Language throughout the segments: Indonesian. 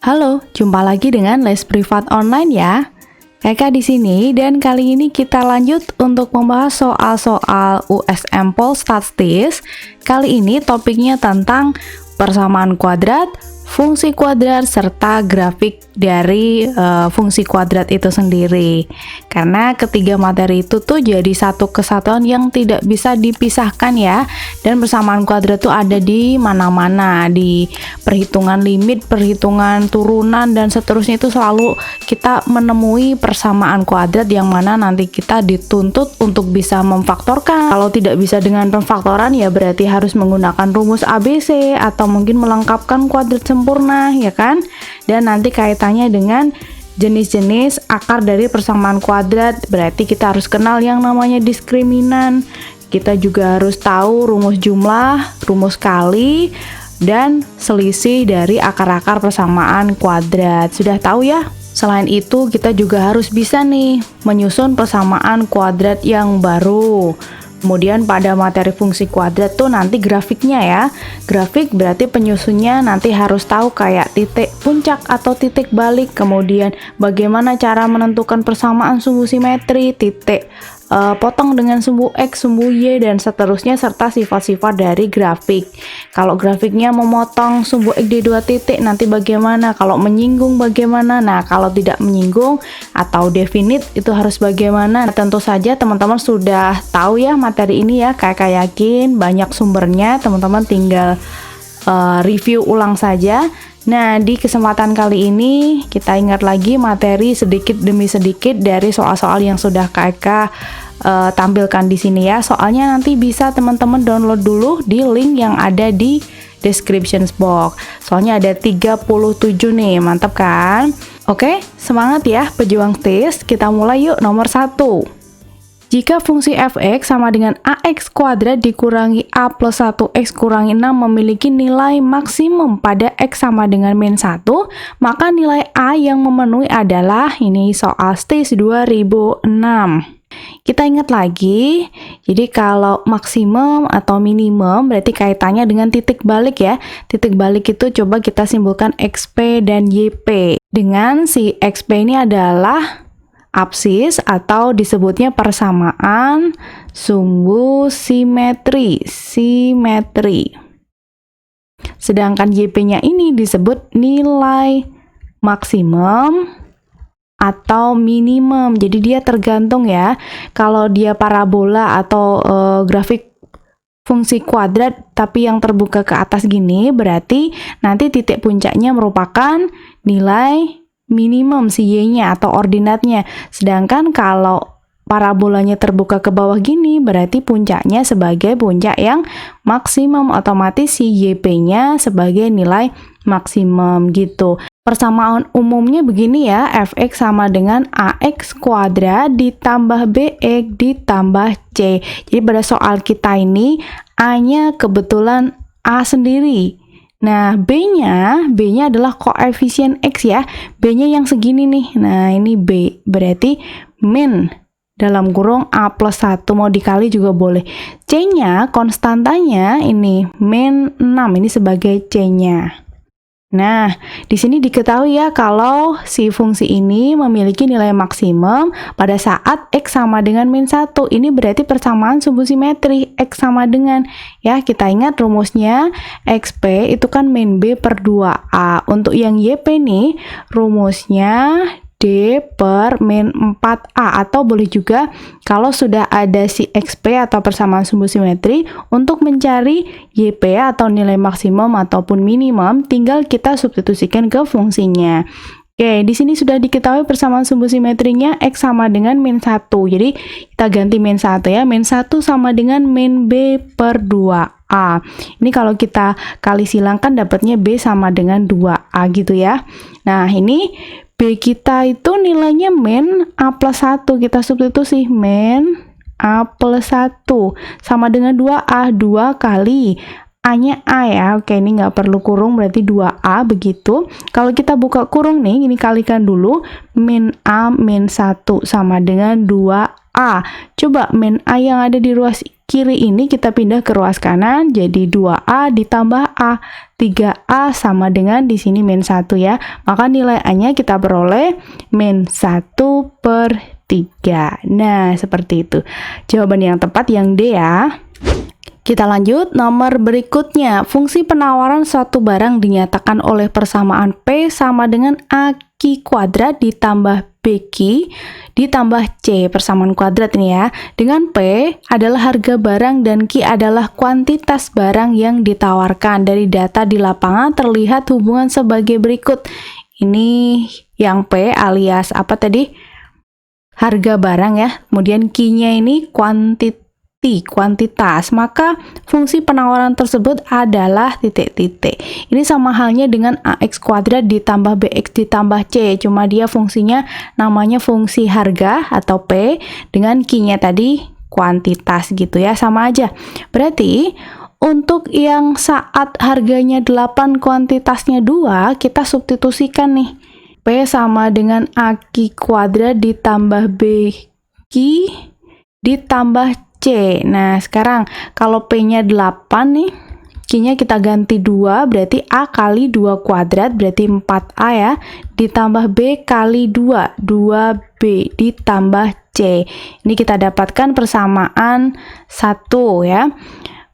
Halo, jumpa lagi dengan Les Privat Online ya. Kakak di sini dan kali ini kita lanjut untuk membahas soal-soal USM Polstatistis. Kali ini topiknya tentang persamaan kuadrat, fungsi kuadrat, serta grafik dari fungsi kuadrat itu sendiri. Karena ketiga materi itu tuh jadi satu kesatuan yang tidak bisa dipisahkan ya. Dan persamaan kuadrat tuh ada di mana-mana, di perhitungan limit, perhitungan turunan, dan seterusnya itu selalu kita menemui persamaan kuadrat yang mana nanti kita dituntut untuk bisa memfaktorkan. Kalau tidak bisa dengan pemfaktoran ya berarti harus menggunakan rumus ABC atau mungkin melengkapkan kuadrat sempurna ya kan. Dan nanti kaitannya dengan jenis-jenis akar dari persamaan kuadrat, berarti kita harus kenal yang namanya diskriminan. Kita juga harus tahu rumus jumlah, rumus kali, dan selisih dari akar-akar persamaan kuadrat. Sudah tahu ya? Selain itu, kita juga harus bisa nih menyusun persamaan kuadrat yang baru. Kemudian pada materi fungsi kuadrat tuh nanti grafiknya ya. Grafik berarti penyusunnya nanti harus tahu kayak titik puncak atau titik balik. Kemudian bagaimana cara menentukan persamaan sumbu simetri, titik potong dengan sumbu X, sumbu Y, dan seterusnya, serta sifat-sifat dari grafik. Kalau grafiknya memotong sumbu X di dua titik, nanti bagaimana? Kalau menyinggung bagaimana? Nah, kalau tidak menyinggung atau definite itu harus bagaimana? Nah, tentu saja teman-teman sudah tahu ya materi ini ya, kakak yakin banyak sumbernya, teman-teman tinggal review ulang saja. Nah, di kesempatan kali ini kita ingat lagi materi sedikit demi sedikit dari soal-soal yang sudah kakak tampilkan di sini ya. Soalnya nanti bisa teman-teman download dulu di link yang ada di description box. Soalnya ada 37 nih, mantap kan? Oke, semangat ya pejuang tes. Kita mulai yuk. Nomor 1. Jika fungsi fx sama dengan ax kuadrat dikurangi a plus 1x kurangi 6 memiliki nilai maksimum pada x sama dengan min 1, maka nilai a yang memenuhi adalah, ini soal STIS 2006. Kita ingat lagi, jadi kalau maksimum atau minimum berarti kaitannya dengan titik balik ya. Titik balik itu coba kita simpulkan XP dan YP. Dengan si XP ini adalah absis atau disebutnya persamaan sumbu simetri. Sedangkan YP-nya ini disebut nilai maksimum atau minimum. Jadi dia tergantung ya. Kalau dia parabola atau grafik fungsi kuadrat tapi yang terbuka ke atas gini, berarti nanti titik puncaknya merupakan nilai minimum si y-nya atau ordinatnya. Sedangkan kalau parabolanya terbuka ke bawah gini, berarti puncaknya sebagai puncak yang maksimum, otomatis si yp-nya sebagai nilai maksimum gitu. Persamaan umumnya begini ya, fx sama dengan ax kuadrat ditambah bx ditambah c. Jadi pada soal kita ini a-nya kebetulan a sendiri. Nah, B-nya adalah koefisien X ya. B-nya yang segini nih. Nah, ini B. Berarti min dalam kurung A plus 1. Mau dikali juga boleh. C-nya, konstantanya ini min 6. Ini sebagai C-nya. Nah, di sini diketahui ya kalau si fungsi ini memiliki nilai maksimum pada saat X sama dengan min 1. Ini berarti persamaan sumbu simetri X sama dengan, ya kita ingat rumusnya XP itu kan min B per 2A. Untuk yang YP nih rumusnya D per min 4A, atau boleh juga kalau sudah ada si XP atau persamaan sumbu simetri, untuk mencari YP atau nilai maksimum ataupun minimum tinggal kita substitusikan ke fungsinya. Oke, di sini sudah diketahui persamaan sumbu simetrinya X sama dengan min 1. Jadi kita ganti min 1 ya. Min 1 sama dengan min B per 2A. Ini kalau kita kali silangkan dapatnya B sama dengan 2A gitu ya. Nah, ini B kita itu nilainya min A plus 1. Kita substitusi min A plus 1 sama dengan 2A. 2 kali A-nya A ya. Oke, ini nggak perlu kurung, berarti 2A begitu. Kalau kita buka kurung nih, ini kalikan dulu. Min A min 1 sama dengan 2A. 2A. Coba min A yang ada di ruas kiri ini kita pindah ke ruas kanan, jadi 2A ditambah A. 3A sama dengan di sini min 1 ya. Maka nilai A-nya kita peroleh min 1/3. Nah, seperti itu. Jawaban yang tepat yang D ya. Kita lanjut, nomor berikutnya. Fungsi penawaran suatu barang dinyatakan oleh persamaan P sama dengan AQ kuadrat ditambah BQ ditambah C, persamaan kuadrat ini ya. Dengan P adalah harga barang dan Q adalah kuantitas barang yang ditawarkan. Dari data di lapangan terlihat hubungan sebagai berikut. Ini yang P alias apa tadi? Harga barang ya. Kemudian Q-nya ini kuantitas, maka fungsi penawaran tersebut adalah titik-titik. Ini sama halnya dengan AX kuadrat ditambah BX ditambah C, cuma dia fungsinya namanya fungsi harga atau P, dengan Q-nya tadi kuantitas gitu ya, sama aja. Berarti untuk yang saat harganya 8 kuantitasnya 2, kita substitusikan nih. P sama dengan AQ kuadrat ditambah BQ ditambah C. Nah, sekarang kalau P-nya 8 nih, Q-nya kita ganti 2, berarti A kali 2 kuadrat, berarti 4A ya, ditambah B kali 2, 2B ditambah C. Ini kita dapatkan persamaan 1 ya.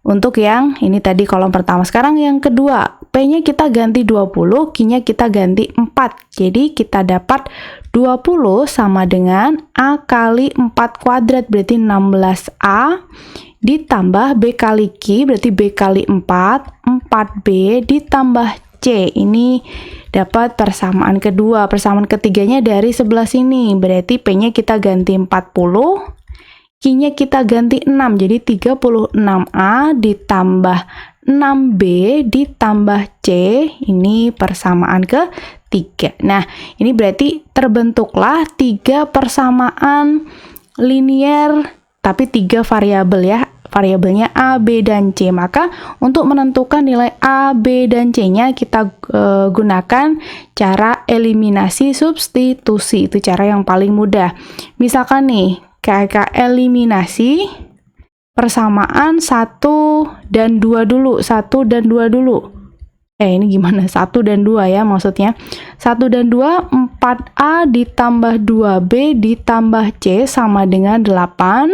Untuk yang ini tadi kolom pertama. Sekarang yang kedua, P-nya kita ganti 20, Q-nya kita ganti 4. Jadi kita dapat 20 sama dengan A kali 4 kuadrat, berarti 16A, ditambah B kali Q, berarti B kali 4, 4B, ditambah C. Ini dapat persamaan kedua. Persamaan ketiganya dari sebelah sini, berarti P-nya kita ganti 40, Q-nya kita ganti 6, jadi 36A ditambah 6B ditambah C, ini persamaan ketiga. Nah, ini berarti terbentuklah 3 persamaan linear, tapi 3 variabel ya. Variabelnya A, B, dan C. Maka untuk menentukan nilai A, B, dan C-nya kita gunakan cara eliminasi substitusi. Itu cara yang paling mudah. Misalkan nih, kayak eliminasi persamaan 1 dan 2 dulu. 1 dan 2 dulu. Ini gimana? 1 dan 2 ya maksudnya. 1 dan 2, 4A ditambah 2B ditambah C sama dengan 8.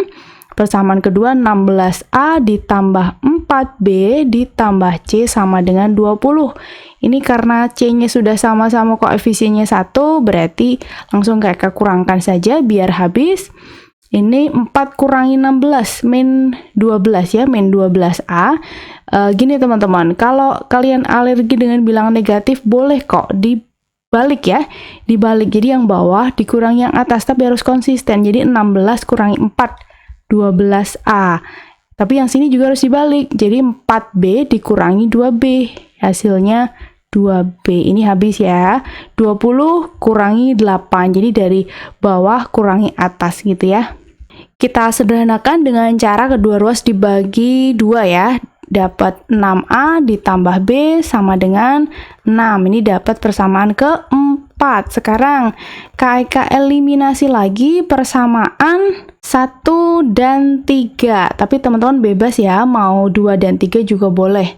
Persamaan kedua 16A ditambah 4B ditambah C sama dengan 20. Ini karena C-nya sudah sama-sama koefisiennya 1, berarti langsung kayak kurangkan saja biar habis. Ini 4 kurangi 16, min 12 ya, min 12A. Gini teman-teman, kalau kalian alergi dengan bilangan negatif, boleh kok dibalik ya. Dibalik, jadi yang bawah dikurangi yang atas, tapi harus konsisten. Jadi 16 kurangi 4, 12A. Tapi yang sini juga harus dibalik, jadi 4B dikurangi 2B. Hasilnya 2B. Ini habis ya. 20 kurangi 8, jadi dari bawah kurangi atas gitu ya. Kita sederhanakan dengan cara kedua ruas dibagi 2 ya. Dapat 6A ditambah B sama dengan 6. Ini dapat persamaan keempat. Sekarang kita eliminasi lagi persamaan 1 dan 3. Tapi teman-teman bebas ya, mau 2 dan 3 juga boleh.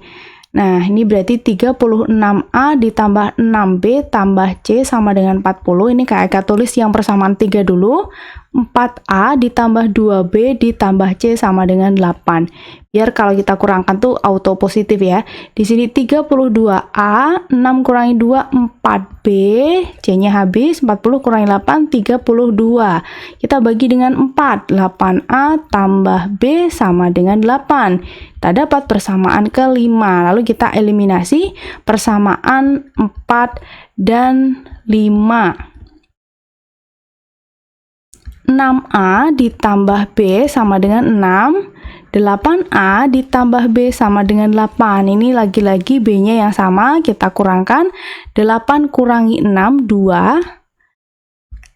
Nah, ini berarti 36A ditambah 6B tambah C sama dengan 40. Ini Kak tulis yang persamaan 3 dulu. 4A ditambah 2B ditambah C sama dengan 8. Biar kalau kita kurangkan tuh auto positif ya. Di sini 32A, 6 kurangi 2, 4B, C-nya habis, 40 kurangi 8, 32. Kita bagi dengan 4, 8A tambah B sama dengan 8. Kita dapat persamaan kelima. Lalu kita eliminasi persamaan 4 dan 5. 6A ditambah B sama dengan 6, 8A ditambah B sama dengan 8. Ini lagi-lagi B-nya yang sama, kita kurangkan. 8 kurangi 6, 2.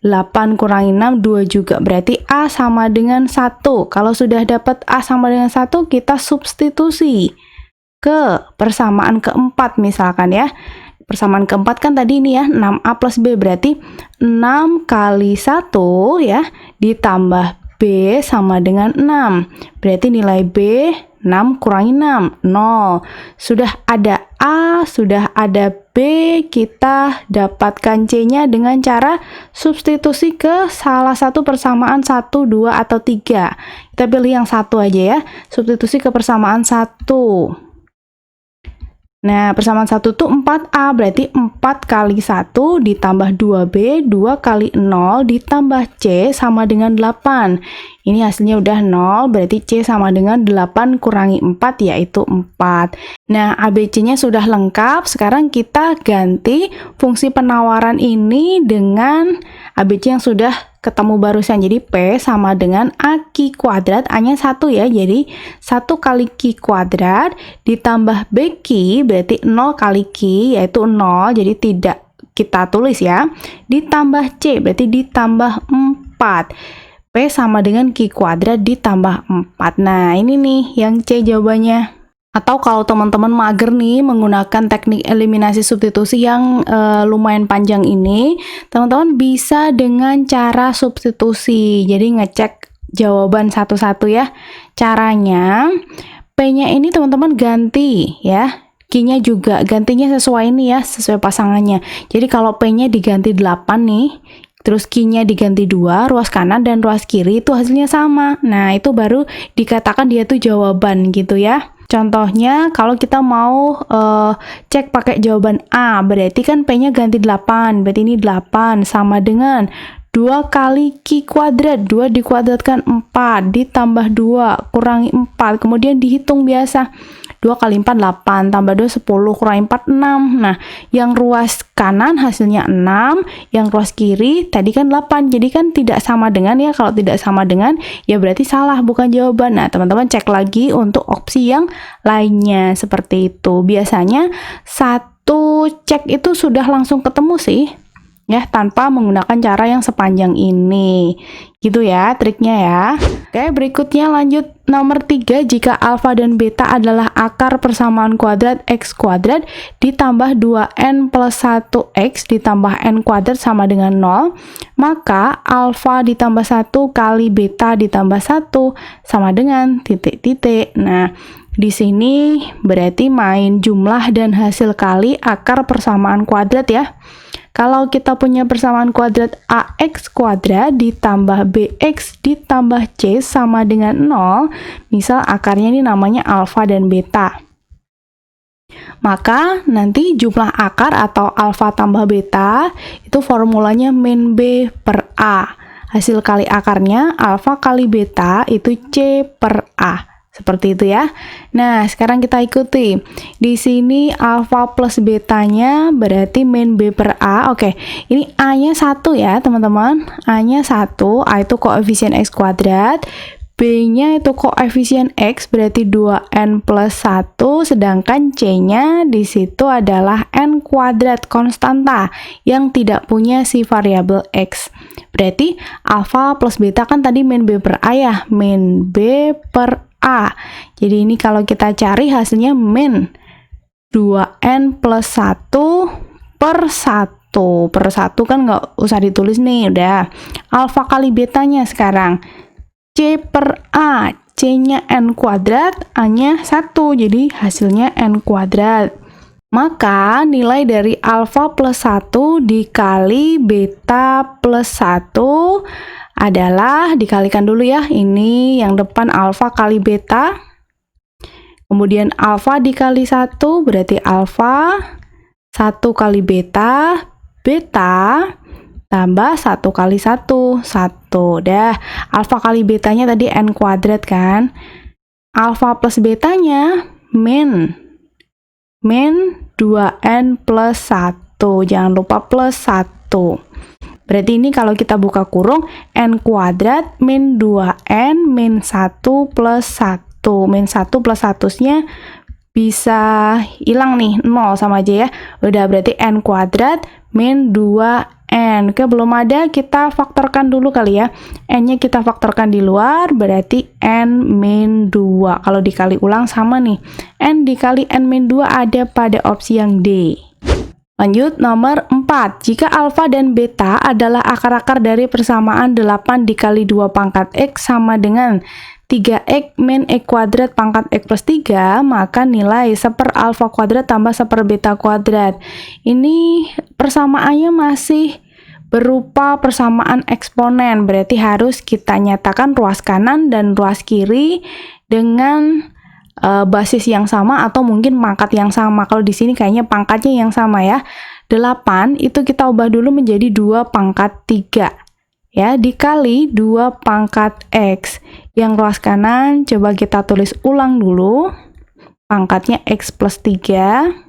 8 kurangi 6, 2 juga. Berarti A sama dengan 1. Kalau sudah dapat A sama dengan 1, kita substitusi ke persamaan keempat misalkan ya. Persamaan keempat kan tadi ini ya, 6A plus B, berarti 6 kali 1 ya, ditambah B sama dengan 6. Berarti nilai B 6 kurangi 6, 0. Sudah ada A, sudah ada B, kita dapatkan C-nya dengan cara substitusi ke salah satu persamaan 1, 2, atau 3. Kita pilih yang satu aja ya, substitusi ke persamaan 1. Nah, persamaan 1 itu 4A, berarti 4 kali 1 ditambah 2B, 2 kali 0 ditambah C sama dengan 8. Ini hasilnya udah 0, berarti C sama dengan 8 kurangi 4, yaitu 4. Nah, ABC-nya sudah lengkap, sekarang kita ganti fungsi penawaran ini dengan ABC yang sudah ketemu barusan. Jadi P sama dengan A-Q kuadrat, A-nya 1 ya, jadi 1 kali Q kuadrat ditambah BQ, berarti 0 kali Q, yaitu 0, jadi tidak kita tulis ya, ditambah C, berarti ditambah 4. P sama dengan Q kuadrat ditambah 4. Nah, ini nih yang C jawabannya. Atau kalau teman-teman mager nih menggunakan teknik eliminasi substitusi yang lumayan panjang ini, teman-teman bisa dengan cara substitusi. Jadi ngecek jawaban satu-satu ya. Caranya, P-nya ini teman-teman ganti ya. Q-nya juga gantinya sesuai ini ya, sesuai pasangannya. Jadi kalau P-nya diganti 8 nih, terus Q-nya diganti 2, ruas kanan dan ruas kiri itu hasilnya sama. Nah, itu baru dikatakan dia tuh jawaban gitu ya. Contohnya, kalau kita mau cek pakai jawaban A, berarti kan P-nya ganti 8, berarti ini 8 sama dengan 2 kali Q kuadrat, 2 dikuadratkan 4, ditambah 2, kurangi 4, kemudian dihitung biasa. 2 kali 4, 8, tambah 2, 10, kurangi 4, 6. Nah, yang ruas kanan hasilnya 6, yang ruas kiri tadi kan 8, jadi kan tidak sama dengan ya, kalau tidak sama dengan, ya berarti salah, bukan jawaban. Nah, teman-teman cek lagi untuk opsi yang lainnya, seperti itu. Biasanya satu cek itu sudah langsung ketemu sih, ya, tanpa menggunakan cara yang sepanjang ini. Gitu ya triknya ya. Oke, berikutnya lanjut nomor 3. Jika alfa dan beta adalah akar persamaan kuadrat x kuadrat ditambah 2n plus 1x ditambah n kuadrat sama dengan 0, maka alfa ditambah 1 kali beta ditambah 1 sama dengan titik-titik. Nah, di sini berarti main jumlah dan hasil kali akar persamaan kuadrat ya. Kalau kita punya persamaan kuadrat AX kuadrat ditambah BX ditambah C sama dengan 0, misal akarnya ini namanya alfa dan beta. Maka nanti jumlah akar atau alfa tambah beta itu formulanya min B per A. Hasil kali akarnya alfa kali beta itu C per A. Seperti itu ya. Nah, sekarang kita ikuti. Di sini alfa plus betanya berarti min B per A. Oke, ini A-nya 1 ya, teman-teman. A-nya 1, A itu koefisien X kuadrat. B-nya itu koefisien X, berarti 2N plus 1, sedangkan C-nya di situ adalah N kuadrat konstanta yang tidak punya si variabel X. Berarti alfa plus beta kan tadi min B per A ya, min B per A. Jadi ini kalau kita cari hasilnya min 2N plus 1 per 1. Per 1 kan nggak usah ditulis nih, udah. Alfa kali betanya sekarang. C per A. C-nya N kuadrat, A-nya 1. Jadi hasilnya N kuadrat. Maka nilai dari alfa plus 1 dikali beta plus 1 adalah, dikalikan dulu ya, ini yang depan alfa kali beta, kemudian alfa dikali 1 berarti alfa, 1 kali beta, beta, tambah 1 kali 1, 1. Dah, alfa kali betanya tadi N kuadrat kan, alfa plus betanya min 2N plus 1, jangan lupa plus 1. Berarti ini kalau kita buka kurung, N kuadrat min 2N min 1 plus 1. Min 1 plus 1-nya bisa hilang nih, 0 sama aja ya. Udah, berarti N kuadrat min 2N. Oke, belum ada, kita faktorkan dulu kali ya. N-nya kita faktorkan di luar, berarti N min 2. Kalau dikali ulang sama nih. N dikali N min 2 ada pada opsi yang D. Lanjut nomor 4. 4. Jika alfa dan beta adalah akar-akar dari persamaan 8 dikali 2 pangkat X sama dengan 3X min X kuadrat pangkat X plus 3, maka nilai 1 per alfa kuadrat tambah 1 per beta kuadrat. Ini persamaannya masih berupa persamaan eksponen, berarti harus kita nyatakan ruas kanan dan ruas kiri dengan basis yang sama atau mungkin pangkat yang sama. Kalau di sini kayaknya pangkatnya yang sama ya. 8 itu kita ubah dulu menjadi 2 pangkat 3 ya, dikali 2 pangkat X. Yang ruas kanan coba kita tulis ulang dulu. Pangkatnya X plus 3.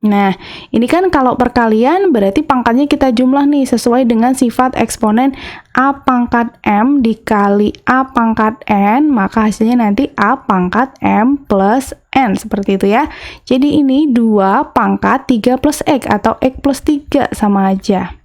Nah, ini kan kalau perkalian berarti pangkatnya kita jumlah nih sesuai dengan sifat eksponen A pangkat M dikali A pangkat N, maka hasilnya nanti A pangkat M plus N, seperti itu ya. Jadi ini 2 pangkat 3 plus X atau X plus 3 sama aja.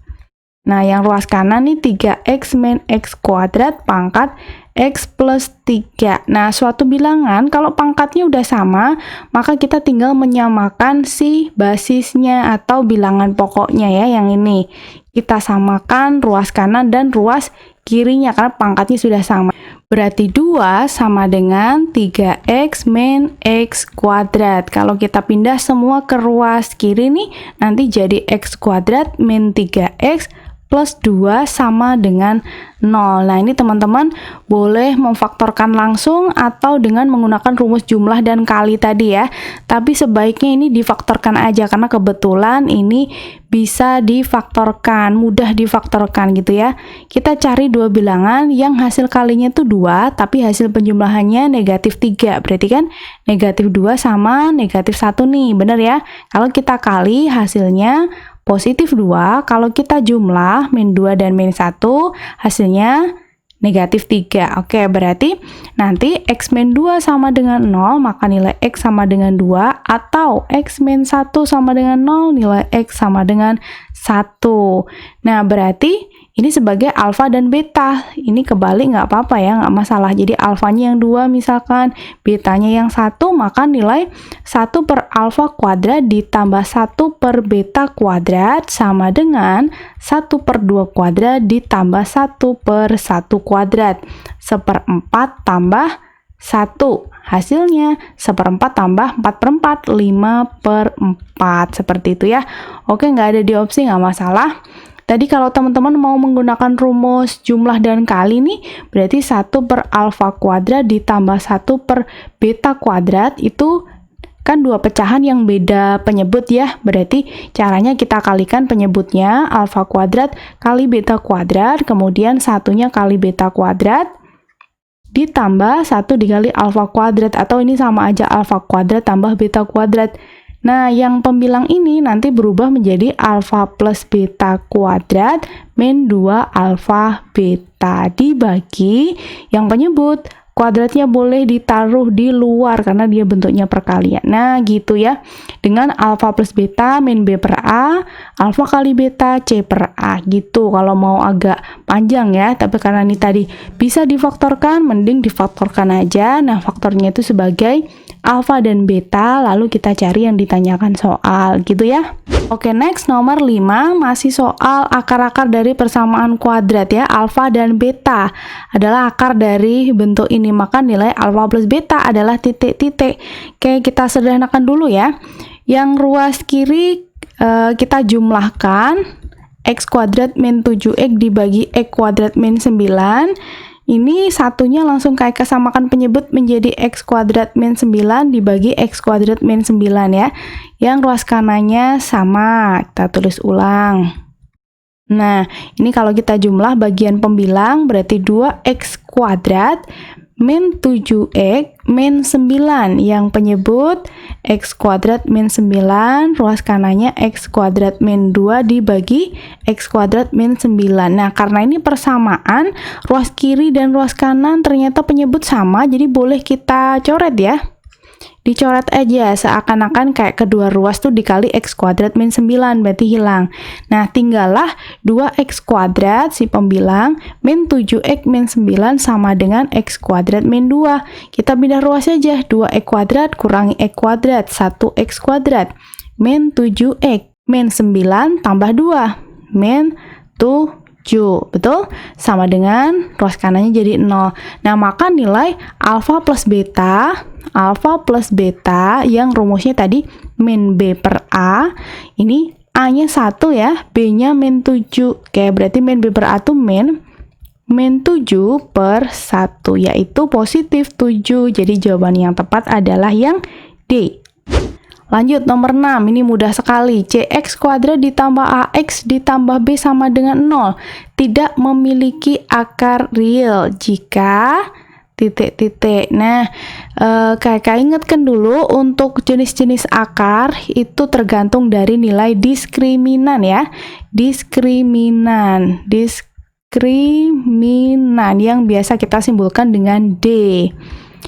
Nah, yang ruas kanan nih 3X min X kuadrat pangkat X plus 3. Nah, suatu bilangan kalau pangkatnya udah sama, maka kita tinggal menyamakan si basisnya atau bilangan pokoknya ya, yang ini. Kita samakan ruas kanan dan ruas kirinya karena pangkatnya sudah sama. Berarti 2 sama dengan 3X min X kuadrat. Kalau kita pindah semua ke ruas kiri nih, nanti jadi X kuadrat min 3X plus 2 sama dengan 0. Nah, ini teman-teman boleh memfaktorkan langsung atau dengan menggunakan rumus jumlah dan kali tadi ya. Tapi sebaiknya ini difaktorkan aja karena kebetulan ini bisa difaktorkan, mudah difaktorkan gitu ya. Kita cari dua bilangan yang hasil kalinya itu 2, tapi hasil penjumlahannya negatif 3. Berarti kan negatif 2 sama negatif 1 nih, bener ya? Kalau kita kali hasilnya positif 2, kalau kita jumlah min 2 dan min 1, hasilnya negatif 3. Oke, berarti nanti X min 2 sama dengan 0, maka nilai X sama dengan 2, atau X min 1 sama dengan 0, nilai X sama dengan 1. Nah, berarti ini sebagai alfa dan beta. Ini kebalik nggak apa-apa ya, nggak masalah. Jadi alfanya yang 2 misalkan, betanya yang 1, maka nilai 1 per alfa kuadrat ditambah 1 per beta kuadrat sama dengan 1 per 2 kuadrat ditambah 1 per 1 kuadrat. 1/4 tambah 1. Hasilnya 1/4 tambah 4/4, 5/4. Seperti itu ya. Oke, nggak ada di opsi, nggak masalah. Tadi kalau teman-teman mau menggunakan rumus jumlah dan kali nih, berarti 1 per alfa kuadrat ditambah 1 per beta kuadrat, itu kan dua pecahan yang beda penyebut ya. Berarti caranya kita kalikan penyebutnya, alfa kuadrat kali beta kuadrat, kemudian satunya kali beta kuadrat, ditambah 1 dikali alfa kuadrat, atau ini sama aja alfa kuadrat tambah beta kuadrat. Nah, yang pembilang ini nanti berubah menjadi alfa plus beta kuadrat min 2 alfa beta dibagi yang penyebut. Kuadratnya boleh ditaruh di luar karena dia bentuknya perkalian. Nah, gitu ya. Dengan alfa plus beta min B per A, alfa kali beta C per A. Gitu kalau mau agak panjang ya. Tapi karena ini tadi bisa difaktorkan, mending difaktorkan aja. Nah, faktornya itu sebagai alfa dan beta, lalu kita cari yang ditanyakan soal, gitu ya. Oke, next nomor 5 masih soal akar-akar dari persamaan kuadrat ya. Alfa dan beta adalah akar dari bentuk ini, maka nilai alfa plus beta adalah titik-titik. Oke, kita sederhanakan dulu ya. Yang ruas kiri kita jumlahkan X kuadrat min 7X dibagi X kuadrat min 9. Ini satunya langsung kayak kesamakan penyebut menjadi X kuadrat min 9 dibagi X kuadrat min 9 ya. Yang ruas kanannya sama, kita tulis ulang. Nah, ini kalau kita jumlah bagian pembilang berarti 2X kuadrat min 7X min 9, yang penyebut X kuadrat min 9, ruas kanannya X kuadrat min 2 dibagi X kuadrat min 9. Nah, karena ini persamaan, ruas kiri dan ruas kanan ternyata penyebut sama, jadi boleh kita coret ya. Dicoret aja, seakan-akan kayak kedua ruas tuh dikali X kuadrat min 9, berarti hilang. Nah, tinggallah 2X kuadrat si pembilang min 7X min 9 sama dengan X kuadrat min 2. Kita pindah ruas aja, 2X kuadrat kurangi X kuadrat, 1X kuadrat min 7X. min 9 tambah 2, min 7, betul? Sama dengan ruas kanannya jadi 0. Nah, maka nilai alfa plus beta yang rumusnya tadi min B per A, ini A-nya 1 ya, B-nya min 7. Oke, berarti min B per A itu min 7 per 1, yaitu positif 7. Jadi jawaban yang tepat adalah yang D. Lanjut nomor 6, ini mudah sekali. CX kuadrat ditambah AX ditambah B sama dengan 0. Tidak memiliki akar real jika titik-titik. Nah, kakak ingatkan dulu untuk jenis-jenis akar itu tergantung dari nilai diskriminan ya. Diskriminan yang biasa kita simpulkan dengan D.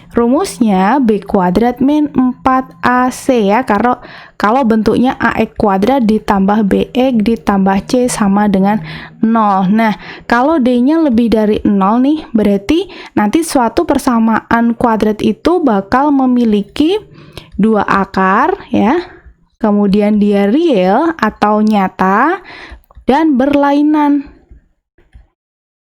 Rumusnya B kuadrat min 4AC ya, kalau bentuknya AX kuadrat ditambah BX ditambah C sama dengan 0. Nah, kalau D-nya lebih dari 0 nih, berarti nanti suatu persamaan kuadrat itu bakal memiliki dua akar ya, kemudian dia real atau nyata dan berlainan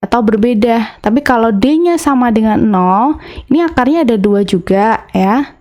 atau berbeda. Tapi kalau D-nya sama dengan 0, ini akarnya ada 2 juga ya.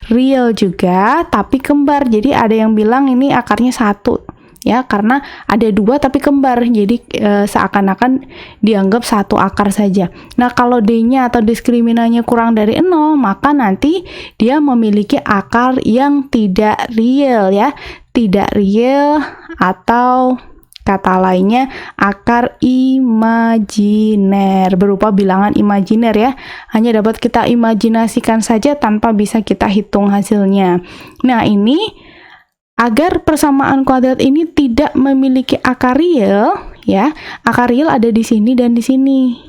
Real juga, tapi kembar. Jadi ada yang bilang ini akarnya 1 ya, karena ada 2 tapi kembar. Jadi seakan-akan dianggap satu akar saja. Nah, kalau D-nya atau diskriminannya kurang dari 0, maka nanti dia memiliki akar yang tidak real ya. Tidak real atau kata lainnya akar imajiner, berupa bilangan imajiner ya. Hanya dapat kita imajinasikan saja tanpa bisa kita hitung hasilnya. Nah, ini agar persamaan kuadrat ini tidak memiliki akar real ya. Akar real ada di sini dan di sini.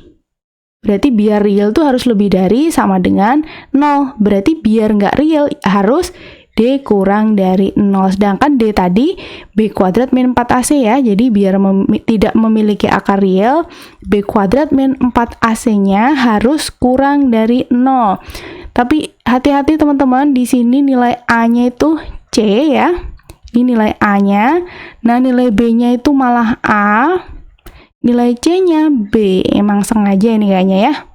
Berarti biar real tuh harus lebih dari sama dengan 0. Berarti biar nggak real harus D kurang dari 0, sedangkan D tadi B kuadrat min 4AC ya, jadi biar tidak memiliki akar real, B kuadrat min 4AC-nya harus kurang dari 0. Tapi hati-hati teman-teman, di sini nilai A-nya itu C ya, ini nilai A-nya, nah nilai B-nya itu malah A, nilai C-nya B, emang sengaja ini kayaknya ya.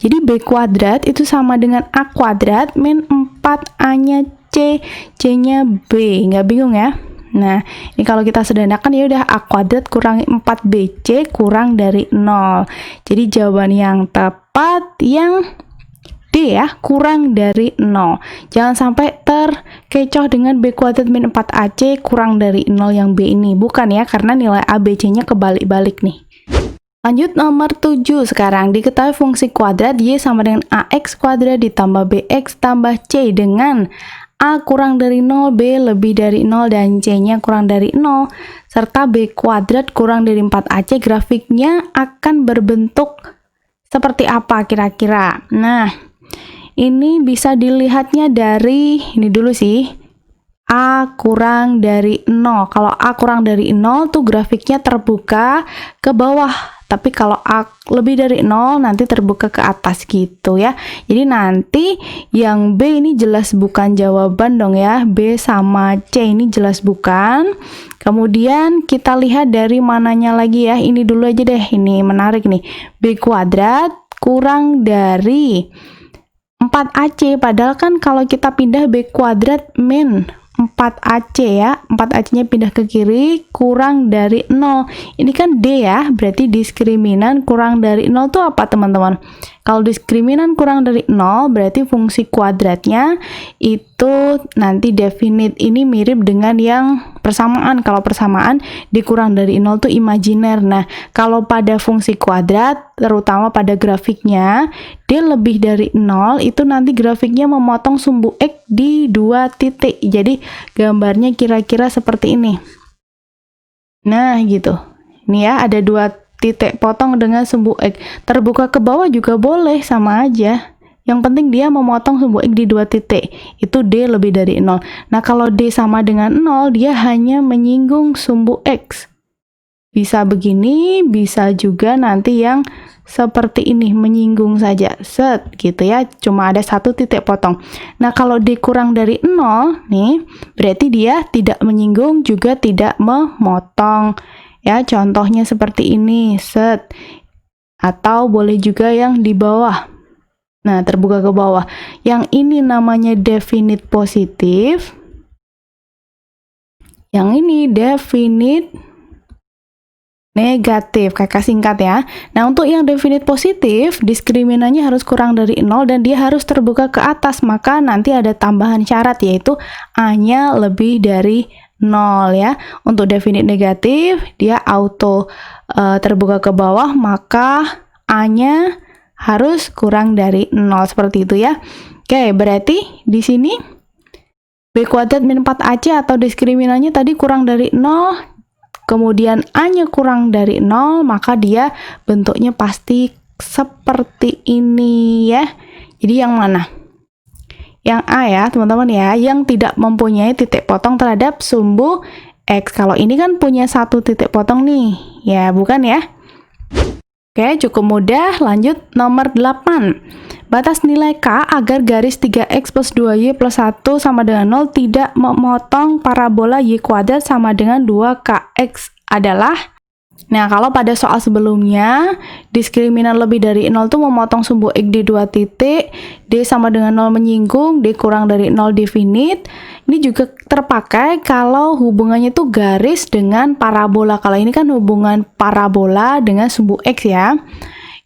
Jadi B kuadrat itu sama dengan A kuadrat min 4A-nya C, C-nya B. Nggak bingung ya? Nah, ini kalau kita sederhanakan ya udah A kuadrat kurangi 4BC kurang dari 0. Jadi jawaban yang tepat yang D ya, kurang dari 0. Jangan sampai terkecoh dengan B kuadrat min 4AC kurang dari 0 yang B ini. Bukan ya, karena nilai A, B, C-nya kebalik-balik nih. Lanjut nomor 7 sekarang. Diketahui fungsi kuadrat Y sama dengan AX kuadrat ditambah BX tambah C dengan A kurang dari 0, B lebih dari 0, dan C-nya kurang dari 0, serta B kuadrat kurang dari 4AC. Grafiknya akan berbentuk seperti apa kira-kira? Nah, ini bisa dilihatnya dari, ini dulu sih, A kurang dari 0. Kalau A kurang dari 0 tuh grafiknya terbuka ke bawah. Tapi kalau A lebih dari 0 nanti terbuka ke atas gitu ya. Jadi nanti yang B ini jelas bukan jawaban dong ya. B sama C ini jelas bukan. Kemudian kita lihat dari mananya lagi ya. Ini dulu aja deh. Ini menarik nih. B kuadrat kurang dari 4AC. Padahal kan kalau kita pindah B kuadrat min 4AC ya, 4AC-nya pindah ke kiri, kurang dari 0. Ini kan D ya, berarti diskriminan kurang dari 0 itu apa teman-teman? Kalau diskriminan kurang dari 0, berarti fungsi kuadratnya itu nanti definite. Ini mirip dengan yang persamaan. Kalau persamaan dikurang dari 0 itu imajiner. Nah, kalau pada fungsi kuadrat, terutama pada grafiknya, D lebih dari 0, itu nanti grafiknya memotong sumbu X di 2 titik. Jadi, gambarnya kira-kira seperti ini. Nah, gitu. Ini ya, ada 2 titik potong dengan sumbu X. Terbuka ke bawah juga boleh, sama aja. Yang penting dia memotong sumbu X di 2 titik. Itu D lebih dari 0. Nah, kalau D sama dengan 0, dia hanya menyinggung sumbu X. Bisa begini, bisa juga nanti yang seperti ini, menyinggung saja, set gitu ya, cuma ada satu titik potong. Nah, kalau D kurang dari 0 nih, berarti dia tidak menyinggung juga tidak memotong. Ya, contohnya seperti ini, set. Atau boleh juga yang di bawah. Nah, terbuka ke bawah. Yang ini namanya definite positif. Yang ini definite negatif, kakak singkat ya. Nah, untuk yang definite positif, diskriminannya harus kurang dari 0 dan dia harus terbuka ke atas, maka nanti ada tambahan syarat yaitu A-nya lebih dari 0 ya. Untuk definite negatif, dia auto terbuka ke bawah, maka A-nya harus kurang dari 0 seperti itu ya. Oke, berarti di sini B kuadrat min 4AC atau diskriminannya tadi kurang dari 0, kemudian A-nya kurang dari 0, maka dia bentuknya pasti seperti ini ya. Jadi yang mana? Yang A ya, teman-teman ya, yang tidak mempunyai titik potong terhadap sumbu X. Kalau ini kan punya satu titik potong nih, ya bukan ya? Oke, cukup mudah. Lanjut nomor 8. Batas nilai K agar garis 3X plus 2Y plus 1 sama dengan 0 tidak memotong parabola Y kuadrat sama dengan 2KX adalah. Nah, kalau pada soal sebelumnya, diskriminan lebih dari 0 itu memotong sumbu X di 2 titik, D sama dengan 0 menyinggung, D kurang dari 0 definite. Ini juga terpakai kalau hubungannya itu garis dengan parabola. Kalau ini kan hubungan parabola dengan sumbu X ya.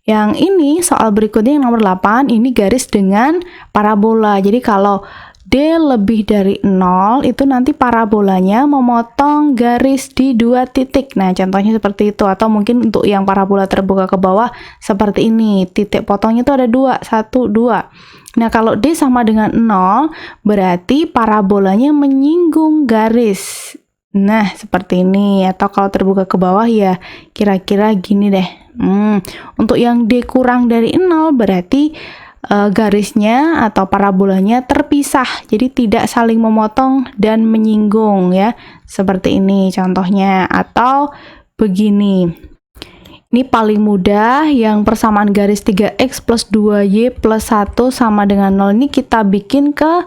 Yang ini, soal berikutnya yang nomor 8, ini garis dengan parabola. Jadi kalau D lebih dari 0, itu nanti parabolanya memotong garis di 2 titik. Nah, contohnya seperti itu. Atau mungkin untuk yang parabola terbuka ke bawah, seperti ini. Titik potongnya itu ada 2, 1, 2. Nah, kalau D sama dengan 0, berarti parabolanya menyinggung garis. Nah, seperti ini. Atau kalau terbuka ke bawah ya kira-kira gini deh. Untuk yang D kurang dari 0, berarti garisnya atau parabolanya terpisah, jadi tidak saling memotong dan menyinggung ya, seperti ini contohnya. Atau begini, ini paling mudah, yang persamaan garis 3X plus 2Y plus 1 sama dengan 0 ini kita bikin ke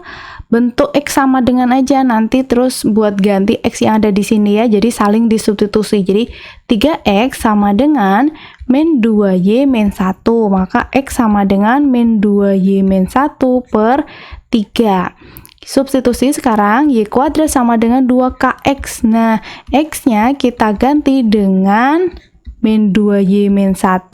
bentuk X sama dengan aja, nanti terus buat ganti X yang ada di sini ya, jadi saling disubstitusi. Jadi 3X sama dengan min 2Y min 1, maka X sama dengan min 2Y min 1 per 3. Substitusi sekarang, Y kuadrat sama dengan 2KX. Nah, X-nya kita ganti dengan min 2Y min 1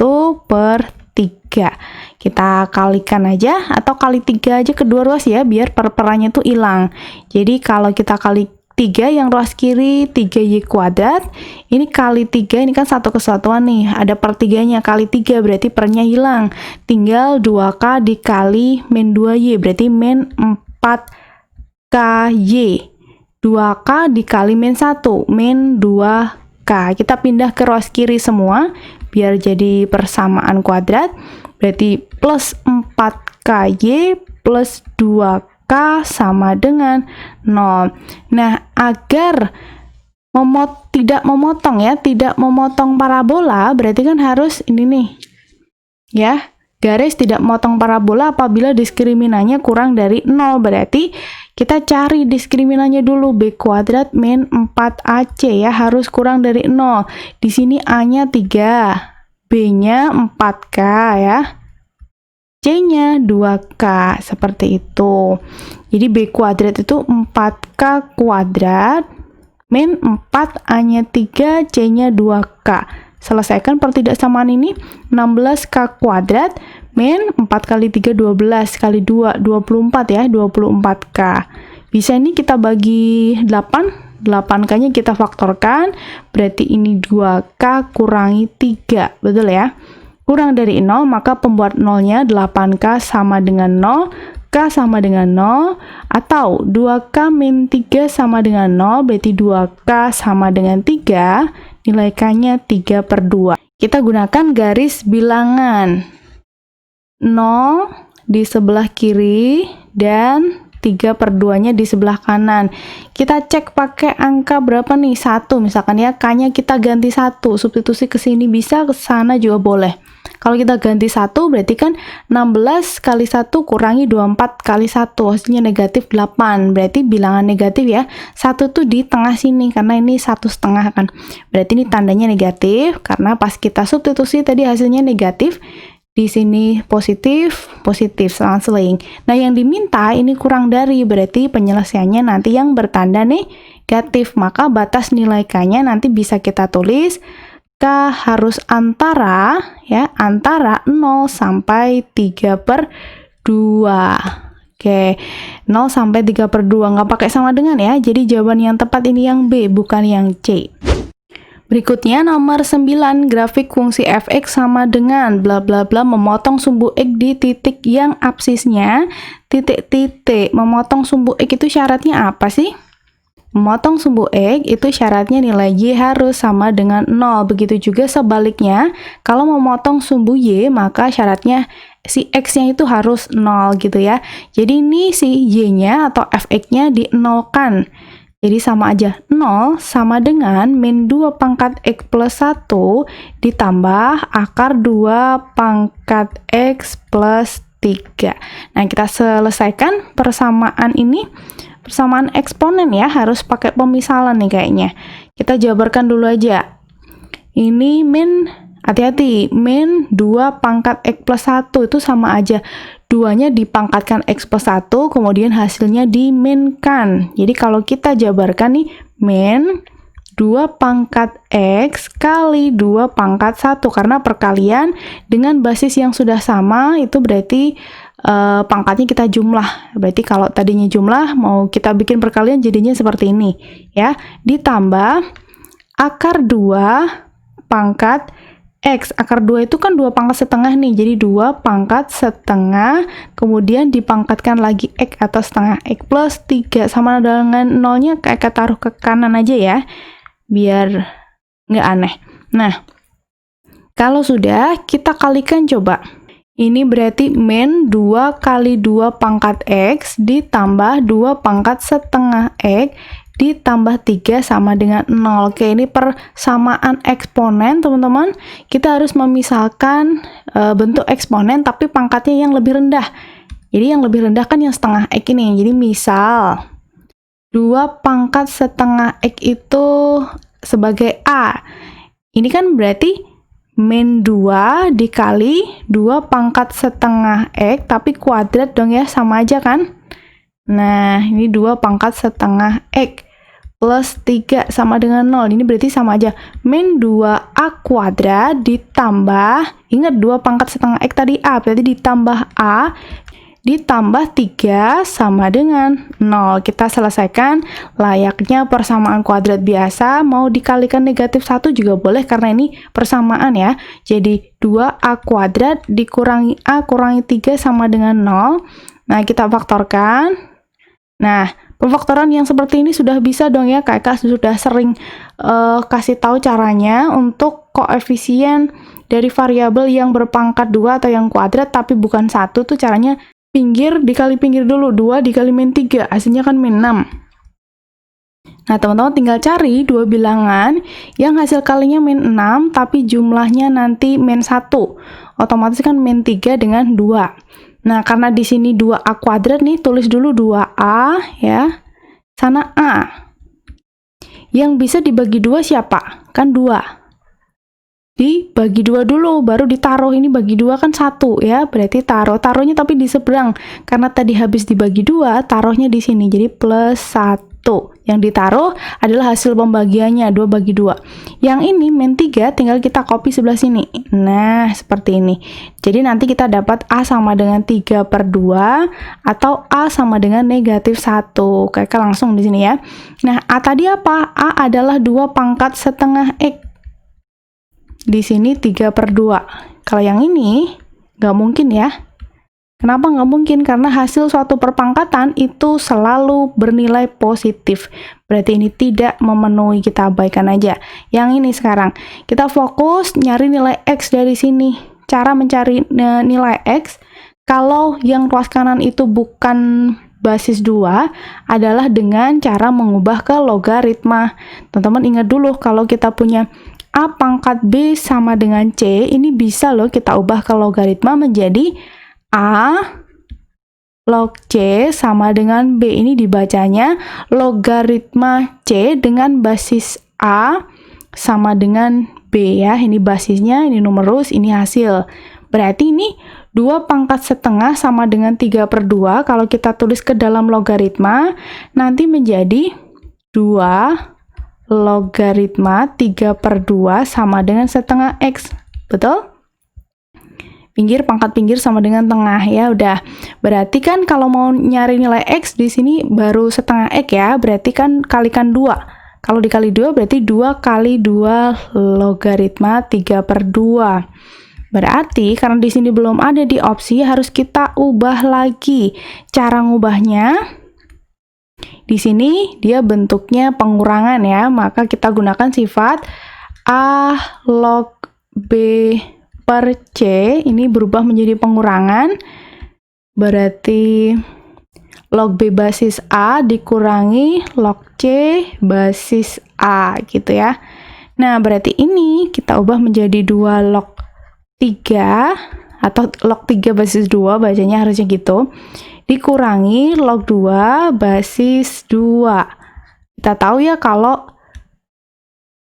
per 3. Kita kalikan aja, atau kali 3 aja kedua ruas ya, biar perperannya tuh hilang. Jadi kalau kita kali 3 yang ruas kiri 3Y kuadrat, ini kali 3, ini kan satu kesatuan nih, ada per 3-nya, kali 3 berarti pernya hilang, tinggal 2K dikali min 2Y, berarti min 4KY, 2K dikali min 1, min 2K. Kita pindah ke ruas kiri semua biar jadi persamaan kuadrat, berarti plus 4KY plus 2K sama dengan 0. Nah, agar tidak memotong ya, tidak memotong parabola, berarti kan harus ini nih ya, garis tidak memotong parabola apabila diskriminannya kurang dari 0. Berarti kita cari diskriminannya dulu, B kuadrat min 4AC ya, harus kurang dari 0. Di sini A-nya 3, B-nya 4K ya, C-nya 2K, seperti itu. Jadi B kuadrat itu 4K kuadrat min 4, A-nya 3, C-nya 2K. Selesaikan pertidaksamaan ini, 16K kuadrat min 4 kali 3, 12, kali 2, 24 ya, 24K. Bisa ini kita bagi 8, 8K-nya kita faktorkan, berarti ini 2K kurangi 3, betul ya? Kurang dari 0, maka pembuat 0-nya 8K sama dengan 0, K sama dengan 0, atau 2K min 3 sama dengan 0, berarti 2K sama dengan 3, nilai K-nya 3 per 2. Kita gunakan garis bilangan 0 di sebelah kiri dan 3/2-nya di sebelah kanan. Kita cek pakai angka berapa nih? 1 misalkan ya, K-nya kita ganti 1, substitusi ke sini bisa, ke sana juga boleh. Kalau kita ganti 1 berarti kan 16 kali 1 kurangi 24 kali 1, hasilnya negatif 8. Berarti bilangan negatif ya. 1 tuh di tengah sini karena ini 1,5 kan. Berarti ini tandanya negatif karena pas kita substitusi tadi hasilnya negatif. Di sini positif, positif, selang-seling. Nah, yang diminta ini kurang dari, berarti penyelesaiannya nanti yang bertanda negatif. Maka batas nilai K-nya nanti bisa kita tulis K harus antara 0 sampai 3/2. Oke, 0 sampai 3/2 nggak pakai sama dengan ya. Jadi jawaban yang tepat ini yang B, bukan yang C. Berikutnya nomor 9, grafik fungsi f(x) sama dengan bla bla bla memotong sumbu x di titik yang absisnya titik-titik. Memotong sumbu x itu syaratnya apa sih? Memotong sumbu x itu syaratnya nilai y harus sama dengan 0. Begitu juga sebaliknya, kalau memotong sumbu y maka syaratnya si x-nya itu harus 0 gitu ya. Jadi ini si y-nya atau f(x)-nya di-nolkan. Jadi sama aja, 0 sama dengan min 2 pangkat X plus 1 ditambah akar 2 pangkat X plus 3. Nah, kita selesaikan persamaan ini. Persamaan eksponen ya, harus pakai pemisalan nih kayaknya. Kita jabarkan dulu aja. Ini min, hati-hati, min 2 pangkat X plus 1 itu sama aja. 2-nya dipangkatkan X plus 1, kemudian hasilnya diminkan. Jadi kalau kita jabarkan nih, min 2 pangkat X kali 2 pangkat 1. Karena perkalian dengan basis yang sudah sama, itu berarti pangkatnya kita jumlah. Berarti kalau tadinya jumlah, mau kita bikin perkalian jadinya seperti ini. Ya, ditambah akar 2 pangkat X, akar 2 itu kan 2 pangkat setengah nih, jadi 2 pangkat setengah, kemudian dipangkatkan lagi X atau setengah X plus 3, sama dengan nolnya kayak taruh ke kanan aja ya, biar nggak aneh. Nah, kalau sudah, kita kalikan coba. Ini berarti min 2 kali 2 pangkat X ditambah 2 pangkat setengah X ditambah 3 sama dengan 0. Oke, ini persamaan eksponen, teman-teman. Kita harus memisahkan bentuk eksponen, tapi pangkatnya yang lebih rendah. Jadi yang lebih rendah kan yang setengah X ini. Jadi misal, 2 pangkat setengah X itu sebagai A. Ini kan berarti min 2 dikali 2 pangkat setengah X, tapi kuadrat dong ya, sama aja kan? Nah, ini 2 pangkat setengah X plus 3 sama dengan 0. Ini berarti sama aja. Min 2A kuadrat ditambah, ingat 2 pangkat setengah X tadi A, berarti ditambah A, ditambah 3 sama dengan 0. Kita selesaikan layaknya persamaan kuadrat biasa. Mau dikalikan negatif 1 juga boleh, karena ini persamaan ya. Jadi 2A kuadrat dikurangi A kurangi 3 sama dengan 0. Nah, kita faktorkan. Nah, pemfaktoran yang seperti ini sudah bisa dong ya, kakak sudah sering kasih tahu caranya untuk koefisien dari variabel yang berpangkat 2 atau yang kuadrat tapi bukan 1 tuh caranya pinggir dikali pinggir dulu, 2 dikali min 3, hasilnya kan min 6. Nah, teman-teman tinggal cari dua bilangan yang hasil kalinya min 6 tapi jumlahnya nanti min 1. Otomatis kan min 3 dengan 2. Nah, karena di sini 2A kuadrat nih, tulis dulu 2A ya. Sana A. Yang bisa dibagi 2 siapa? Kan 2. Dibagi 2 dulu, baru ditaruh. Ini bagi 2 kan 1 ya. Berarti taruhnya tapi di seberang. Karena tadi habis dibagi 2, taruhnya di sini. Jadi plus 1. Yang ditaruh adalah hasil pembagiannya, 2 bagi 2. Yang ini min 3 tinggal kita copy sebelah sini. Nah, seperti ini. Jadi nanti kita dapat A sama dengan 3/2 atau A sama dengan negatif 1. Kayak langsung di sini ya. Nah, A tadi apa? A adalah 2 pangkat setengah X. Di sini 3/2. Kalau yang ini nggak mungkin ya. Kenapa nggak mungkin? Karena hasil suatu perpangkatan itu selalu bernilai positif. Berarti ini tidak memenuhi, kita abaikan aja. Yang ini sekarang, kita fokus nyari nilai X dari sini. Cara mencari nilai X, kalau yang ruas kanan itu bukan basis 2 adalah dengan cara mengubah ke logaritma. Teman-teman ingat dulu, kalau kita punya A pangkat B sama dengan C, ini bisa loh kita ubah ke logaritma menjadi A log C sama dengan B. Ini dibacanya logaritma C dengan basis A sama dengan B ya. Ini basisnya, ini numerus, ini hasil. Berarti ini 2 pangkat setengah sama dengan 3/2. Kalau kita tulis ke dalam logaritma, nanti menjadi 2 logaritma 3/2 sama dengan setengah X. Betul? Pinggir pangkat pinggir sama dengan tengah ya, udah. Berarti kan kalau mau nyari nilai X di sini baru setengah X ya, berarti kan kalikan 2. Kalau dikali 2 berarti 2 kali 2 logaritma 3/2. Berarti karena di sini belum ada di opsi, harus kita ubah lagi. Cara ngubahnya, di sini dia bentuknya pengurangan ya, maka kita gunakan sifat A log B per C, ini berubah menjadi pengurangan, berarti log B basis A dikurangi log C basis A gitu ya. Nah, berarti ini kita ubah menjadi 2 log 3 atau log 3 basis 2, bacanya harusnya gitu, dikurangi log 2 basis 2. Kita tahu ya kalau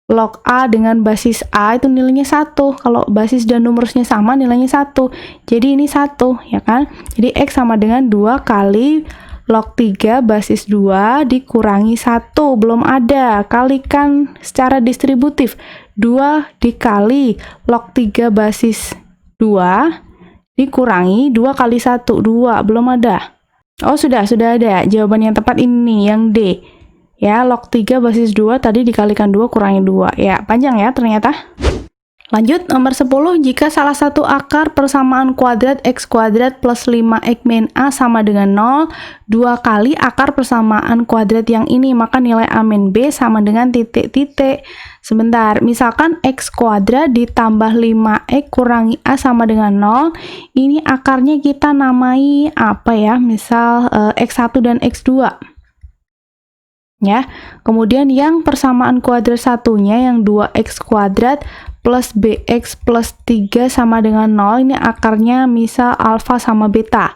log A dengan basis A itu nilainya 1. Kalau basis dan numerusnya sama, nilainya 1. Jadi ini 1, ya kan? Jadi X sama dengan 2 kali log 3 basis 2 dikurangi 1. Belum ada. Kalikan secara distributif. 2 dikali log 3 basis 2 dikurangi 2 kali 1. 2. Belum ada. Oh, sudah ada. Jawaban yang tepat ini, yang D. Ya, log 3 basis 2 tadi dikalikan 2 kurangi 2. Ya, panjang ya ternyata. Lanjut, nomor 10. Jika salah satu akar persamaan kuadrat X kuadrat plus 5X min A sama dengan 0, 2 kali akar persamaan kuadrat yang ini, maka nilai A min B sama dengan titik-titik. Sebentar, misalkan X kuadrat ditambah 5X kurangi A sama dengan 0, ini akarnya kita namai apa ya? Misal X1 dan X2. Ya, kemudian yang persamaan kuadrat satunya yang 2x kuadrat plus bx plus 3 sama dengan 0, ini akarnya misal alfa sama beta.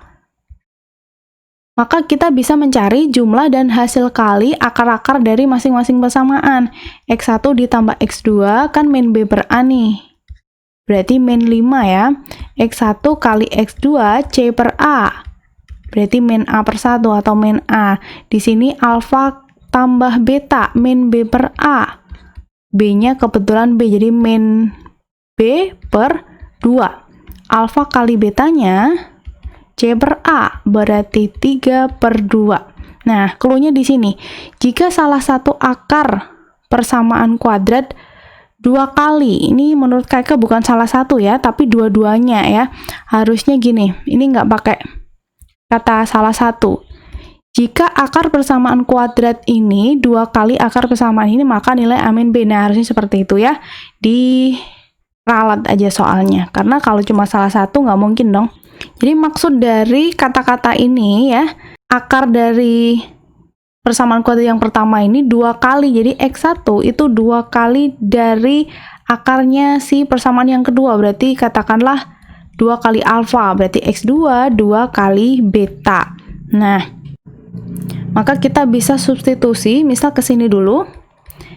Maka kita bisa mencari jumlah dan hasil kali akar-akar dari masing-masing persamaan. X1 ditambah X2 kan min B per A nih. Berarti min 5 ya. X1 kali X2 C per A. Berarti min A per 1 atau min A. Di sini alfa tambah beta, min B per A. B-nya kebetulan B, jadi min B per 2. Alfa kali betanya C per A, berarti 3/2. Nah, clue-nya di sini. Jika salah satu akar persamaan kuadrat 2 kali, ini menurut kakak bukan salah satu ya, tapi dua-duanya ya. Harusnya gini, ini nggak pakai kata salah satu. Jika akar persamaan kuadrat ini 2 kali akar persamaan ini, maka nilai A min B. Nah, harusnya seperti itu ya. Diralat aja soalnya. Karena kalau cuma salah satu nggak mungkin dong. Jadi maksud dari kata-kata ini ya, akar dari persamaan kuadrat yang pertama ini 2 kali. Jadi X1 itu 2 kali dari akarnya si persamaan yang kedua. Berarti katakanlah 2 kali alfa. Berarti X2 2 kali beta. Nah, maka kita bisa substitusi, misal ke sini dulu.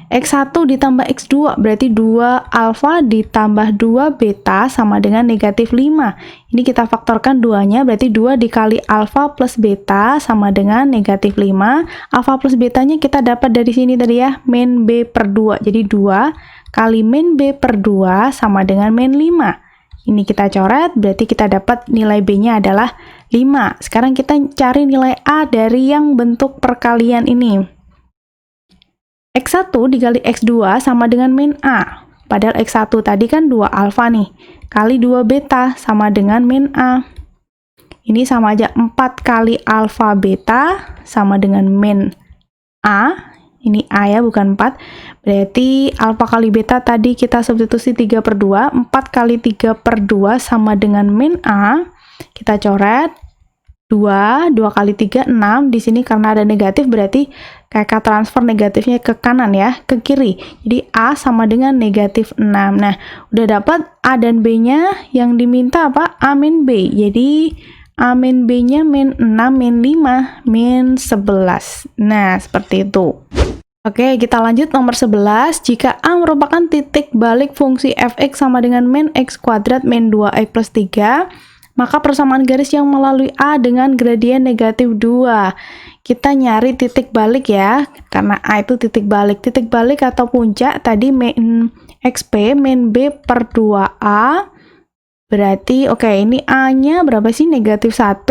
X1 ditambah X2 berarti 2 alfa ditambah 2 beta sama dengan negatif 5. Ini kita faktorkan 2-nya, berarti 2 dikali alfa plus beta sama dengan negatif 5. Alfa plus betanya kita dapat dari sini tadi ya, min B per 2. Jadi 2 kali min B per 2 sama dengan min 5. Ini kita coret, berarti kita dapat nilai B-nya adalah 5. Sekarang kita cari nilai A dari yang bentuk perkalian ini. X1 dikali X2 sama dengan min A. Padahal X1 tadi kan 2 alfa nih. Kali 2 beta sama dengan min A. Ini sama aja 4 kali alfa beta sama dengan min A. Ini A ya, bukan 4. Berarti alfa kali beta tadi kita substitusi 3/2. 4 kali 3/2 sama dengan min A. Kita coret. 2 kali 3, 6. Di sini karena ada negatif berarti kakak transfer negatifnya ke kanan ya, ke kiri. Jadi A sama dengan negatif 6. Nah, udah dapat A dan B-nya, yang diminta apa? A min B. Jadi A min B-nya min 6, min 5, min 11. Nah, seperti itu. Oke, kita lanjut nomor 11. Jika A merupakan titik balik fungsi fx sama dengan min x kuadrat min 2x plus 3, maka persamaan garis yang melalui A dengan gradien negatif 2. Kita nyari titik balik ya, karena A itu titik balik. Titik balik atau puncak tadi min xp min b per 2A. Berarti oke, ini A-nya berapa sih? Negatif 1,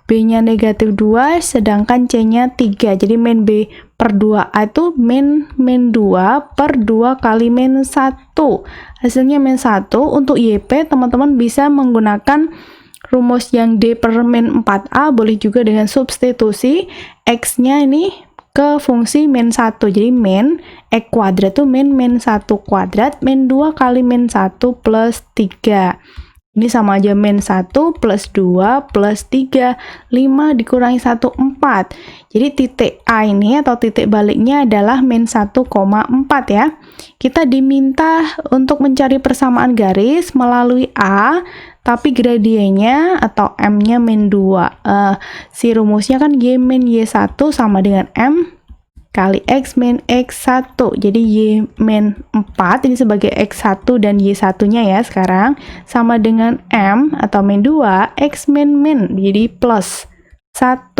B-nya negatif 2, sedangkan C-nya 3. Jadi min B per 2A itu min 2 per 2 kali min 1. Hasilnya min 1. Untuk YP, teman-teman bisa menggunakan rumus yang D per min 4A, boleh juga dengan substitusi X-nya ini ke fungsi min 1. Jadi min X kuadrat itu min 1 kuadrat, min 2 kali min 1 plus 3. Ini sama aja min 1 plus 2 plus 3. 5 dikurangi 1, 4. Jadi titik A ini atau titik baliknya adalah min 1,4 ya. Kita diminta untuk mencari persamaan garis melalui A, tapi gradiennya atau M-nya min 2. Si rumusnya kan Y min Y1 sama dengan M kali X min X1. Jadi Y min 4 ini sebagai X1 dan Y1-nya ya sekarang, sama dengan M atau min 2, X min min, jadi plus 1.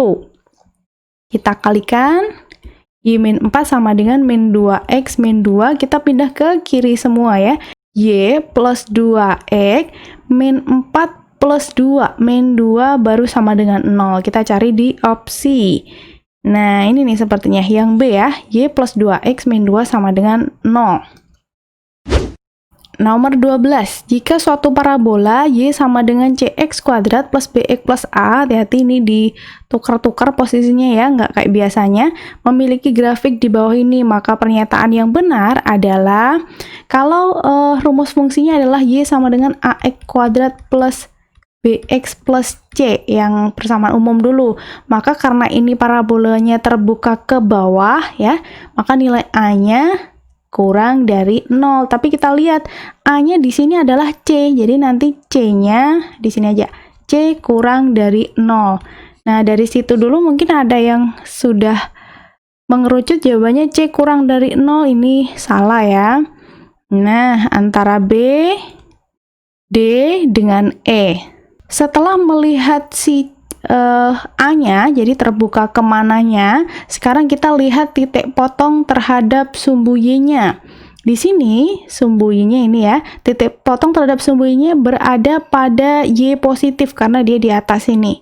Kita kalikan, Y min 4 sama dengan min 2, X min 2, kita pindah ke kiri semua ya. Y plus 2X min 4 plus 2, min 2 baru sama dengan 0. Kita cari di opsi. Nah, ini nih sepertinya yang B ya. Y plus 2X min 2 sama dengan 0. Nomor 12. Jika suatu parabola Y sama dengan CX kuadrat plus BX plus A, hati-hati ini ditukar-tukar posisinya ya, nggak kayak biasanya, memiliki grafik di bawah ini, maka pernyataan yang benar adalah kalau rumus fungsinya adalah Y sama dengan AX kuadrat plus BX plus C, yang persamaan umum dulu, maka karena ini parabolanya terbuka ke bawah ya, maka nilai A-nya kurang dari 0. Tapi kita lihat A-nya di sini adalah C, jadi nanti C-nya di sini aja, C kurang dari 0. Nah, dari situ dulu mungkin ada yang sudah mengerucut jawabannya C kurang dari 0, ini salah ya. Nah, antara B, D dengan E. Setelah melihat si A-nya, jadi terbuka kemananya, sekarang kita lihat titik potong terhadap sumbu Y-nya. Di sini, sumbu Y-nya ini ya, titik potong terhadap sumbu Y-nya berada pada Y positif, karena dia di atas ini.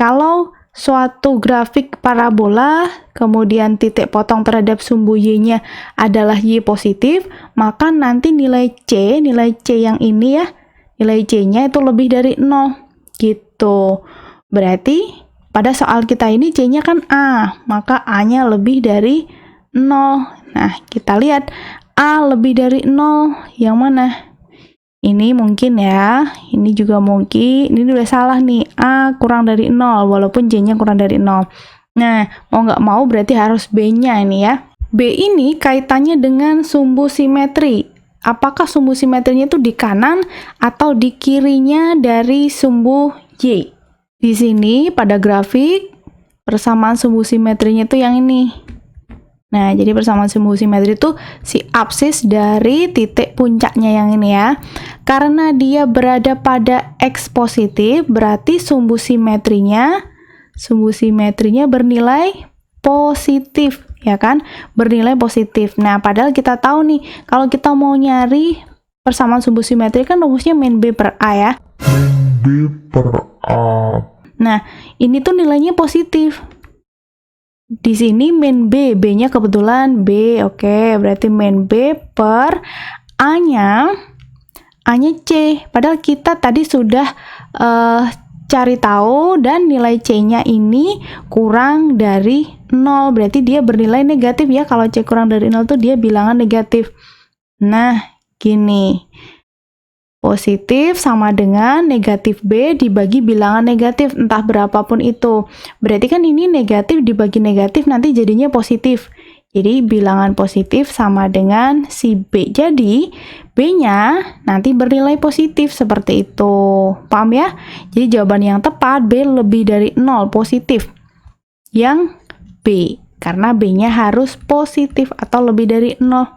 Kalau suatu grafik parabola, kemudian titik potong terhadap sumbu Y-nya adalah Y positif, maka nanti nilai C yang ini ya, nilai C-nya itu lebih dari 0, gitu. Berarti pada soal kita ini C-nya kan A, maka A-nya lebih dari 0. Nah, kita lihat A lebih dari 0 yang mana? Ini mungkin ya, ini juga mungkin, ini udah salah nih, A kurang dari 0, walaupun C-nya kurang dari 0. Nah, mau nggak mau berarti harus B-nya ini ya. B ini kaitannya dengan sumbu simetri. Apakah sumbu simetrinya itu di kanan atau di kirinya dari sumbu Y? Di sini pada grafik persamaan sumbu simetrinya itu yang ini. Nah, jadi persamaan sumbu simetri itu si apsis dari titik puncaknya yang ini ya. Karena dia berada pada X positif, berarti sumbu simetrinya bernilai positif, ya kan? Bernilai positif. Nah, padahal kita tahu nih, kalau kita mau nyari persamaan sumbu simetri kan rumusnya min B per A ya. B per A. Nah, ini tuh nilainya positif. Di sini min B, B-nya kebetulan B, oke, berarti min B per A-nya C. Padahal kita tadi sudah cari tahu dan nilai C-nya ini kurang dari 0, berarti dia bernilai negatif ya. Kalau C kurang dari 0 tuh dia bilangan negatif. Nah, gini. Positif sama dengan negatif B dibagi bilangan negatif, entah berapapun itu. Berarti kan ini negatif dibagi negatif nanti jadinya positif. Jadi bilangan positif sama dengan si B. Jadi B-nya nanti bernilai positif seperti itu. Paham ya? Jadi jawaban yang tepat B lebih dari 0, positif. Yang B, karena B-nya harus positif atau lebih dari 0.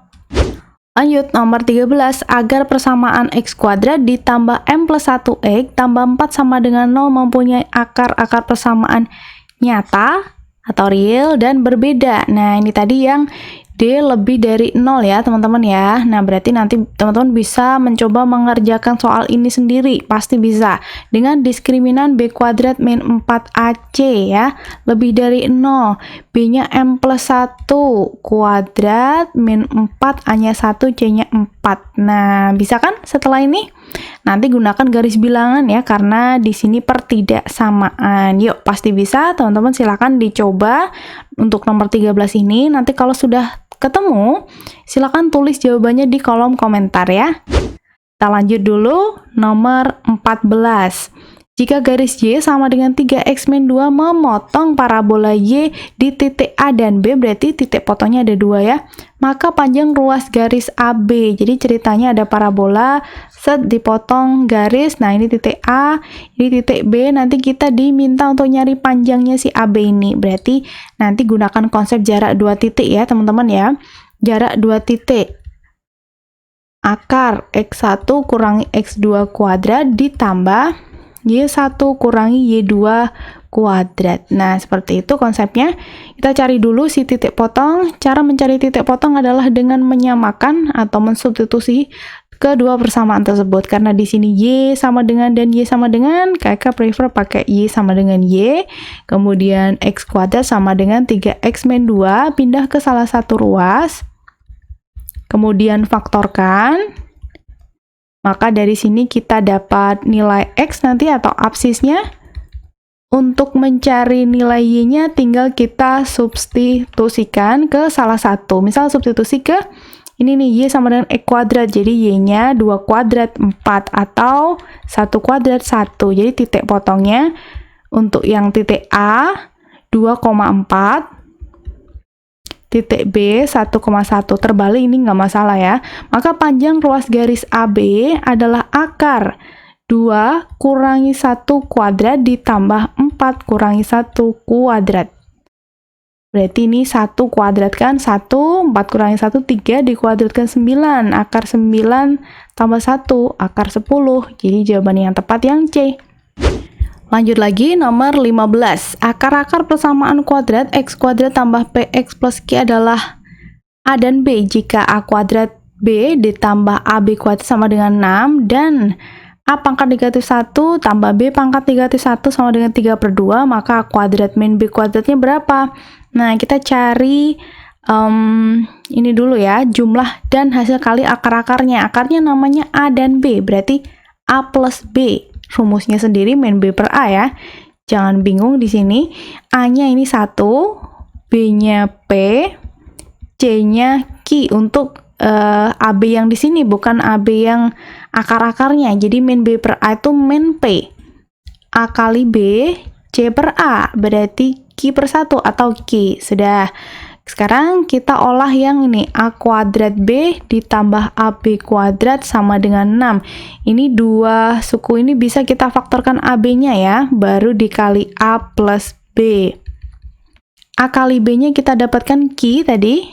Lanjut, nomor 13, agar persamaan x kuadrat ditambah m plus 1x tambah 4 sama dengan 0 mempunyai akar-akar persamaan nyata atau real dan berbeda. Nah, ini tadi yang D lebih dari 0 ya, teman-teman ya. Nah, berarti nanti teman-teman bisa mencoba mengerjakan soal ini sendiri. Pasti bisa. Dengan diskriminan B kuadrat min 4AC ya, lebih dari 0. B-nya M plus 1 kuadrat min 4, A-nya 1, C-nya 4. Nah, bisa kan setelah ini? Nanti gunakan garis bilangan ya, karena di sini pertidaksamaan. Yuk, pasti bisa. Teman-teman silakan dicoba untuk nomor 13 ini. Nanti kalau sudah ketemu, silakan tulis jawabannya di kolom komentar ya. Kita lanjut dulu, nomor 14. Jika garis Y sama dengan 3x min 2 memotong parabola Y di titik A dan B, berarti titik potongnya ada 2 ya, maka panjang ruas garis AB. Jadi ceritanya ada parabola, set dipotong garis, nah ini titik A, ini titik B, nanti kita diminta untuk nyari panjangnya si AB ini. Berarti nanti gunakan konsep jarak 2 titik ya teman-teman ya. Jarak 2 titik. Akar X1 kurangi X2 kuadrat ditambah Y1 kurangi Y2 kuadrat. Nah, seperti itu konsepnya. Kita cari dulu si titik potong. Cara mencari titik potong adalah dengan menyamakan atau mensubstitusi kedua persamaan tersebut. Karena di sini Y sama dengan dan Y sama dengan, kakak prefer pakai Y sama dengan Y. Kemudian X kuadrat sama dengan 3X min 2, pindah ke salah satu ruas. Kemudian faktorkan. Maka dari sini kita dapat nilai X nanti atau absisnya. Untuk mencari nilai Y-nya tinggal kita substitusikan ke salah satu. Misal substitusi ke ini nih, Y sama dengan X kuadrat. Jadi Y-nya 2 kuadrat 4 atau 1 kuadrat 1. Jadi titik potongnya untuk yang titik A 2,4. Titik B 1,1, terbalik ini nggak masalah ya. Maka panjang ruas garis AB adalah akar 2 kurangi 1 kuadrat ditambah 4 kurangi 1 kuadrat. Berarti ini 1 kuadrat kan, 1, 4 kurangi 1, 3, dikuadratkan 9. Akar 9 tambah 1, akar 10. Jadi jawaban yang tepat yang C. Lanjut lagi, nomor 15. Akar-akar persamaan kuadrat X kuadrat tambah PX plus Q adalah A dan B. Jika A kuadrat B ditambah AB kuadrat sama dengan 6 dan A pangkat negatif 1 tambah B pangkat negatif 1 sama dengan 3/2, maka A kuadrat min B kuadratnya berapa? Nah, kita cari ini dulu ya, jumlah dan hasil kali akar-akarnya. Akarnya namanya A dan B, berarti A plus B. Rumusnya sendiri min B per A ya. Jangan bingung di sini. A-nya ini 1, B-nya P, C-nya Q untuk AB yang di sini, bukan AB yang akar-akarnya. Jadi min B per A itu min P. A kali B, C per A, berarti Q per 1 atau Q. Sudah. Sekarang kita olah yang ini, A kuadrat B ditambah AB kuadrat sama dengan 6. Ini dua suku ini bisa kita faktorkan AB-nya ya, baru dikali A plus B. A kali B-nya kita dapatkan Q tadi,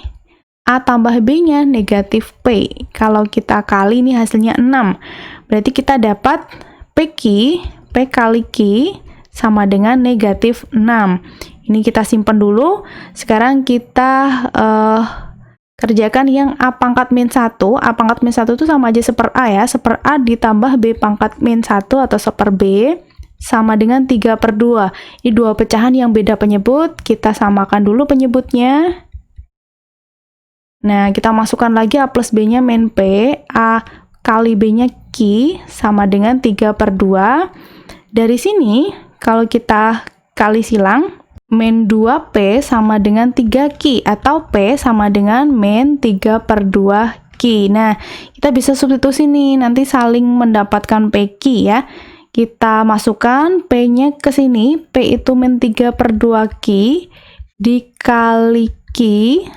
A tambah B-nya negatif P. Kalau kita kali ini hasilnya 6. Berarti kita dapat PQ, P kali Q sama dengan negatif 6. Ini kita simpan dulu. Sekarang kita kerjakan yang A pangkat min 1. A pangkat min 1 itu sama aja seper A ya. Seper A ditambah B pangkat min 1 atau seper B sama dengan 3/2. Ini dua pecahan yang beda penyebut. Kita samakan dulu penyebutnya. Nah, kita masukkan lagi A plus B-nya min P. A kali B-nya Q sama dengan 3/2. Dari sini, kalau kita kali silang, min 2P sama dengan 3Q atau P sama dengan min 3/2 Q. Nah, kita bisa substitusi nih, nanti saling mendapatkan PQ ya. Kita masukkan P-nya ke sini, P itu min 3/2Q dikali Q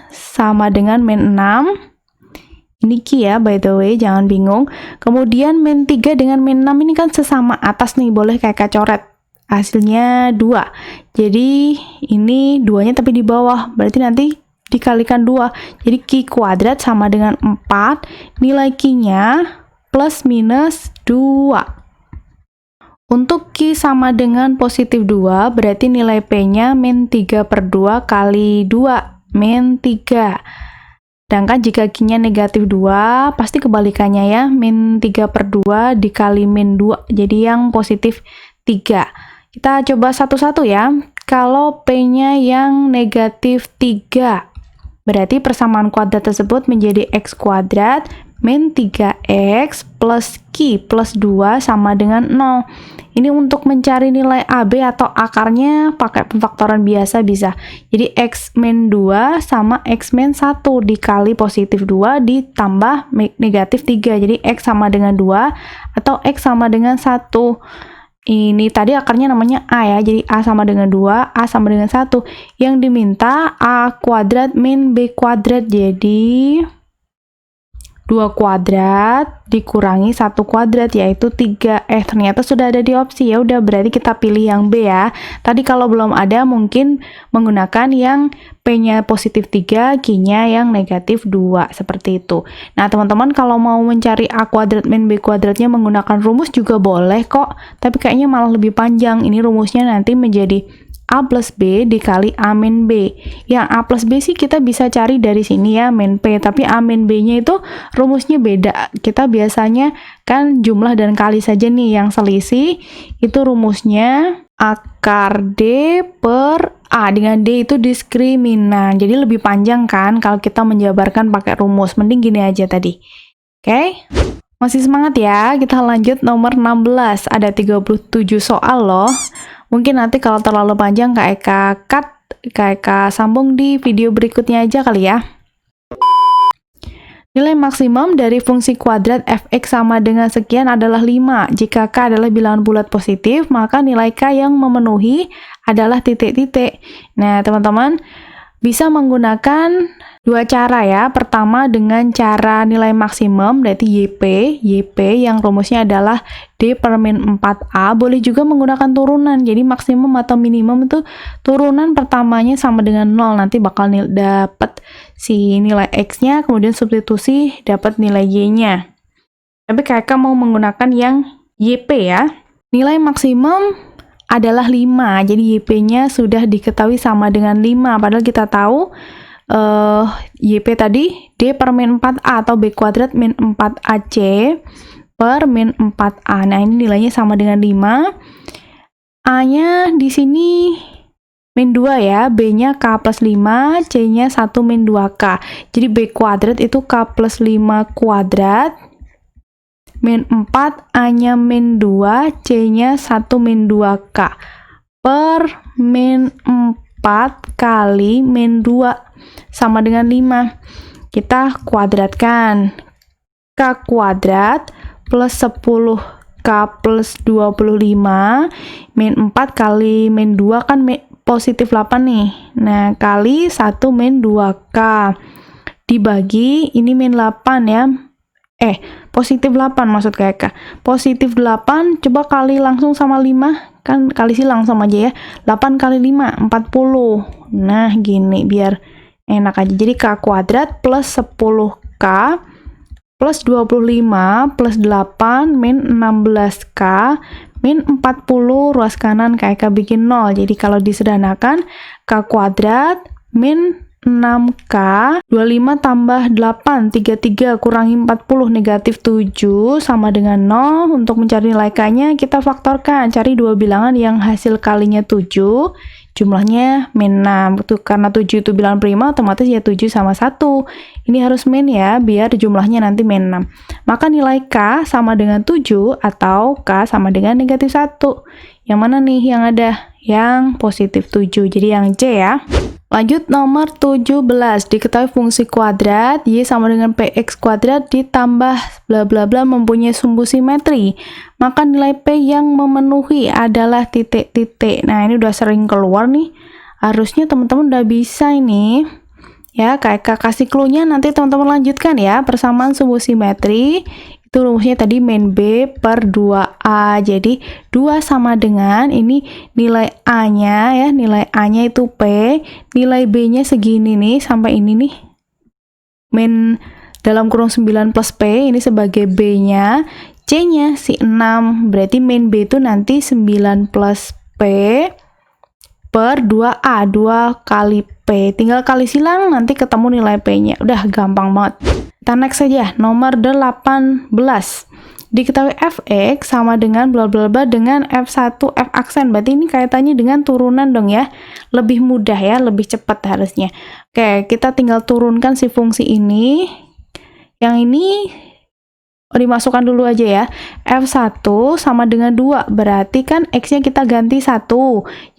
sama dengan min 6. Ini Q ya, by the way, jangan bingung. Kemudian min 3 dengan min 6 ini kan sesama atas nih, boleh kayak coret. Hasilnya 2. Jadi ini 2-nya tapi di bawah, berarti nanti dikalikan 2. Jadi Q kuadrat sama dengan 4, nilai Q-nya plus minus 2. Untuk Q sama dengan positif 2, berarti nilai P-nya min 3/2 kali 2, min 3. Sedangkan jika Q-nya negatif 2, pasti kebalikannya ya, min 3/2 dikali min 2, jadi yang positif 3. Kita coba satu-satu ya. Kalau P-nya yang negatif 3, berarti persamaan kuadrat tersebut menjadi X kuadrat min 3X plus Q plus 2 sama dengan 0. Ini untuk mencari nilai AB atau akarnya pakai pemfaktoran biasa bisa. Jadi X min 2 sama X min 1 dikali positif 2 ditambah negatif 3. Jadi X sama dengan 2 atau X sama dengan 1. Ini tadi akarnya namanya A ya. Jadi A sama dengan 2, A sama dengan 1. Yang diminta A kuadrat min B kuadrat. Jadi 2 kuadrat dikurangi 1 kuadrat yaitu 3. Ternyata sudah ada di opsi. Ya udah, berarti kita pilih yang B ya. Tadi kalau belum ada mungkin menggunakan yang P-nya positif 3, Q-nya yang negatif 2 seperti itu. Nah, teman-teman kalau mau mencari A kuadrat min B kuadratnya menggunakan rumus juga boleh kok. Tapi kayaknya malah lebih panjang. Ini rumusnya nanti menjadi A plus B dikali A min B. Yang A plus B sih kita bisa cari dari sini ya, min P. Tapi A min B-nya itu rumusnya beda. Kita biasanya kan jumlah dan kali saja nih yang selisih. Itu rumusnya akar D per A. Dengan D itu diskriminan. Jadi lebih panjang kan kalau kita menjabarkan pakai rumus. Mending gini aja tadi. Oke? Masih semangat ya? Kita lanjut nomor 16. Ada 37 soal loh. Mungkin nanti kalau terlalu panjang Kak Eka cut, Kak Eka sambung di video berikutnya aja kali ya. Nilai maksimum dari fungsi kuadrat f(x) sama dengan sekian adalah 5. Jika K adalah bilangan bulat positif, maka nilai K yang memenuhi adalah titik-titik. Nah, teman-teman bisa menggunakan dua cara ya. Pertama dengan cara nilai maksimum, berarti YP yang rumusnya adalah D per min 4A. Boleh juga menggunakan turunan, jadi maksimum atau minimum itu turunan pertamanya sama dengan 0. Nanti bakal dapat si nilai X-nya, kemudian substitusi dapat nilai Y-nya. Tapi kakak mau menggunakan yang YP ya. Nilai maksimum adalah 5, jadi YP-nya sudah diketahui sama dengan 5. Padahal kita tahu YP tadi D per min 4A atau B kuadrat min 4AC per min 4A. Nah, ini nilainya sama dengan 5. A-nya di sini min 2 ya, B-nya K plus 5, C-nya 1 min 2K. Jadi B kuadrat itu K plus 5 kuadrat, min 4, A-nya min 2, C-nya 1 min 2K, per min 4 kali min 2, sama dengan 5. Kita kuadratkan. K kuadrat plus 10K plus 25, min 4 kali min 2 kan positif 8 nih. Nah, kali 1 min 2K. Dibagi, ini min 8 ya. Positif 8 maksud kakak. Positif 8, coba kali langsung sama 5. Kan kali sih langsung aja ya. 8 kali 5, 40. Nah, gini biar enak aja. Jadi K kuadrat plus 10K plus 25 plus 8 min 16K min 40 ruas kanan kakak bikin 0. Jadi kalau disederhanakan K kuadrat min 6K 25 tambah 8 33 kurangi 40 negatif 7 sama dengan 0. Untuk mencari nilai K-nya kita faktorkan, cari dua bilangan yang hasil kalinya 7, jumlahnya min 6. Karena 7 itu bilangan prima, otomatis ya 7 sama 1. Ini harus min ya, biar jumlahnya nanti min 6. Maka nilai K sama dengan 7 atau K sama dengan negatif 1. Yang mana nih yang ada? Yang positif 7, jadi yang C ya. Lanjut nomor 17, diketahui fungsi kuadrat Y sama dengan PX kuadrat ditambah bla bla bla mempunyai sumbu simetri. Maka nilai P yang memenuhi adalah titik-titik. Nah, ini udah sering keluar nih. Harusnya teman-teman udah bisa ini. Ya, kayak kasih clue-nya nanti teman-teman lanjutkan ya. Persamaan sumbu simetri. Itu rumusnya tadi min B per 2A. Jadi 2 sama dengan ini nilai A-nya ya, nilai A-nya itu P, nilai B-nya segini nih sampai ini nih. Min dalam kurung 9 plus P ini sebagai B-nya, C-nya si 6. Berarti min B itu nanti 9 plus P per 2A, 2 kali P. Tinggal kali silang nanti ketemu nilai P-nya. Udah gampang banget. Kita next saja, nomor 18. Diketahui fx sama dengan bla bla bla dengan f1 f aksen. Berarti ini kaitannya dengan turunan dong ya. Lebih mudah ya, lebih cepat harusnya. Oke, kita tinggal turunkan si fungsi ini. Yang ini dimasukkan dulu aja ya. F1 sama dengan 2. Berarti kan x-nya kita ganti 1.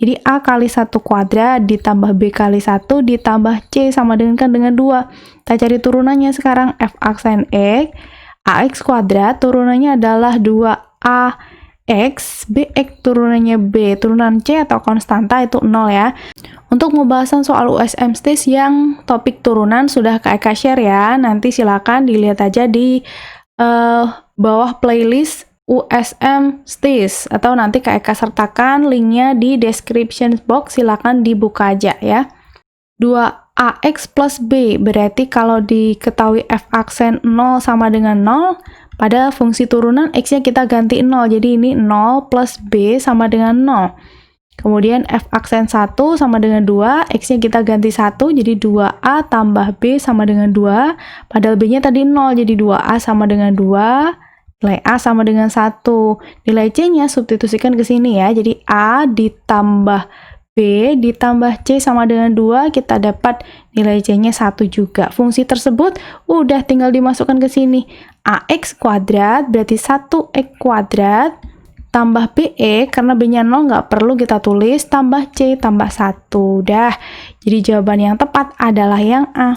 Jadi A kali 1 kuadrat ditambah B kali 1 ditambah C sama dengan kan dengan 2. Kita cari turunannya sekarang. F aksen x. AX kuadrat turunannya adalah 2AX. BX turunannya B. Turunan C atau konstanta itu 0 ya. Untuk pembahasan soal USM STIS yang topik turunan sudah Kak Eka share ya. Nanti silakan dilihat aja di bawah playlist USM STIS atau nanti Kak Eka sertakan linknya di description box, silakan dibuka aja ya. 2AX plus B berarti kalau diketahui F aksen 0 sama dengan 0, pada fungsi turunan X nya kita ganti 0, jadi ini 0 plus B sama dengan 0. Kemudian F aksen 1 sama dengan 2, X nya kita ganti 1, jadi 2A tambah B sama dengan 2, padahal B nya tadi 0, jadi 2A sama dengan 2, nilai A sama dengan 1. Nilai C nya substitusikan ke sini ya, jadi A ditambah B ditambah C sama dengan 2, kita dapat nilai C nya 1 juga. Fungsi tersebut udah tinggal dimasukkan ke sini. AX kuadrat berarti 1X kuadrat tambah BE, karena B-nya 0 nggak perlu kita tulis, tambah C tambah 1. Dah, jadi jawaban yang tepat adalah yang A.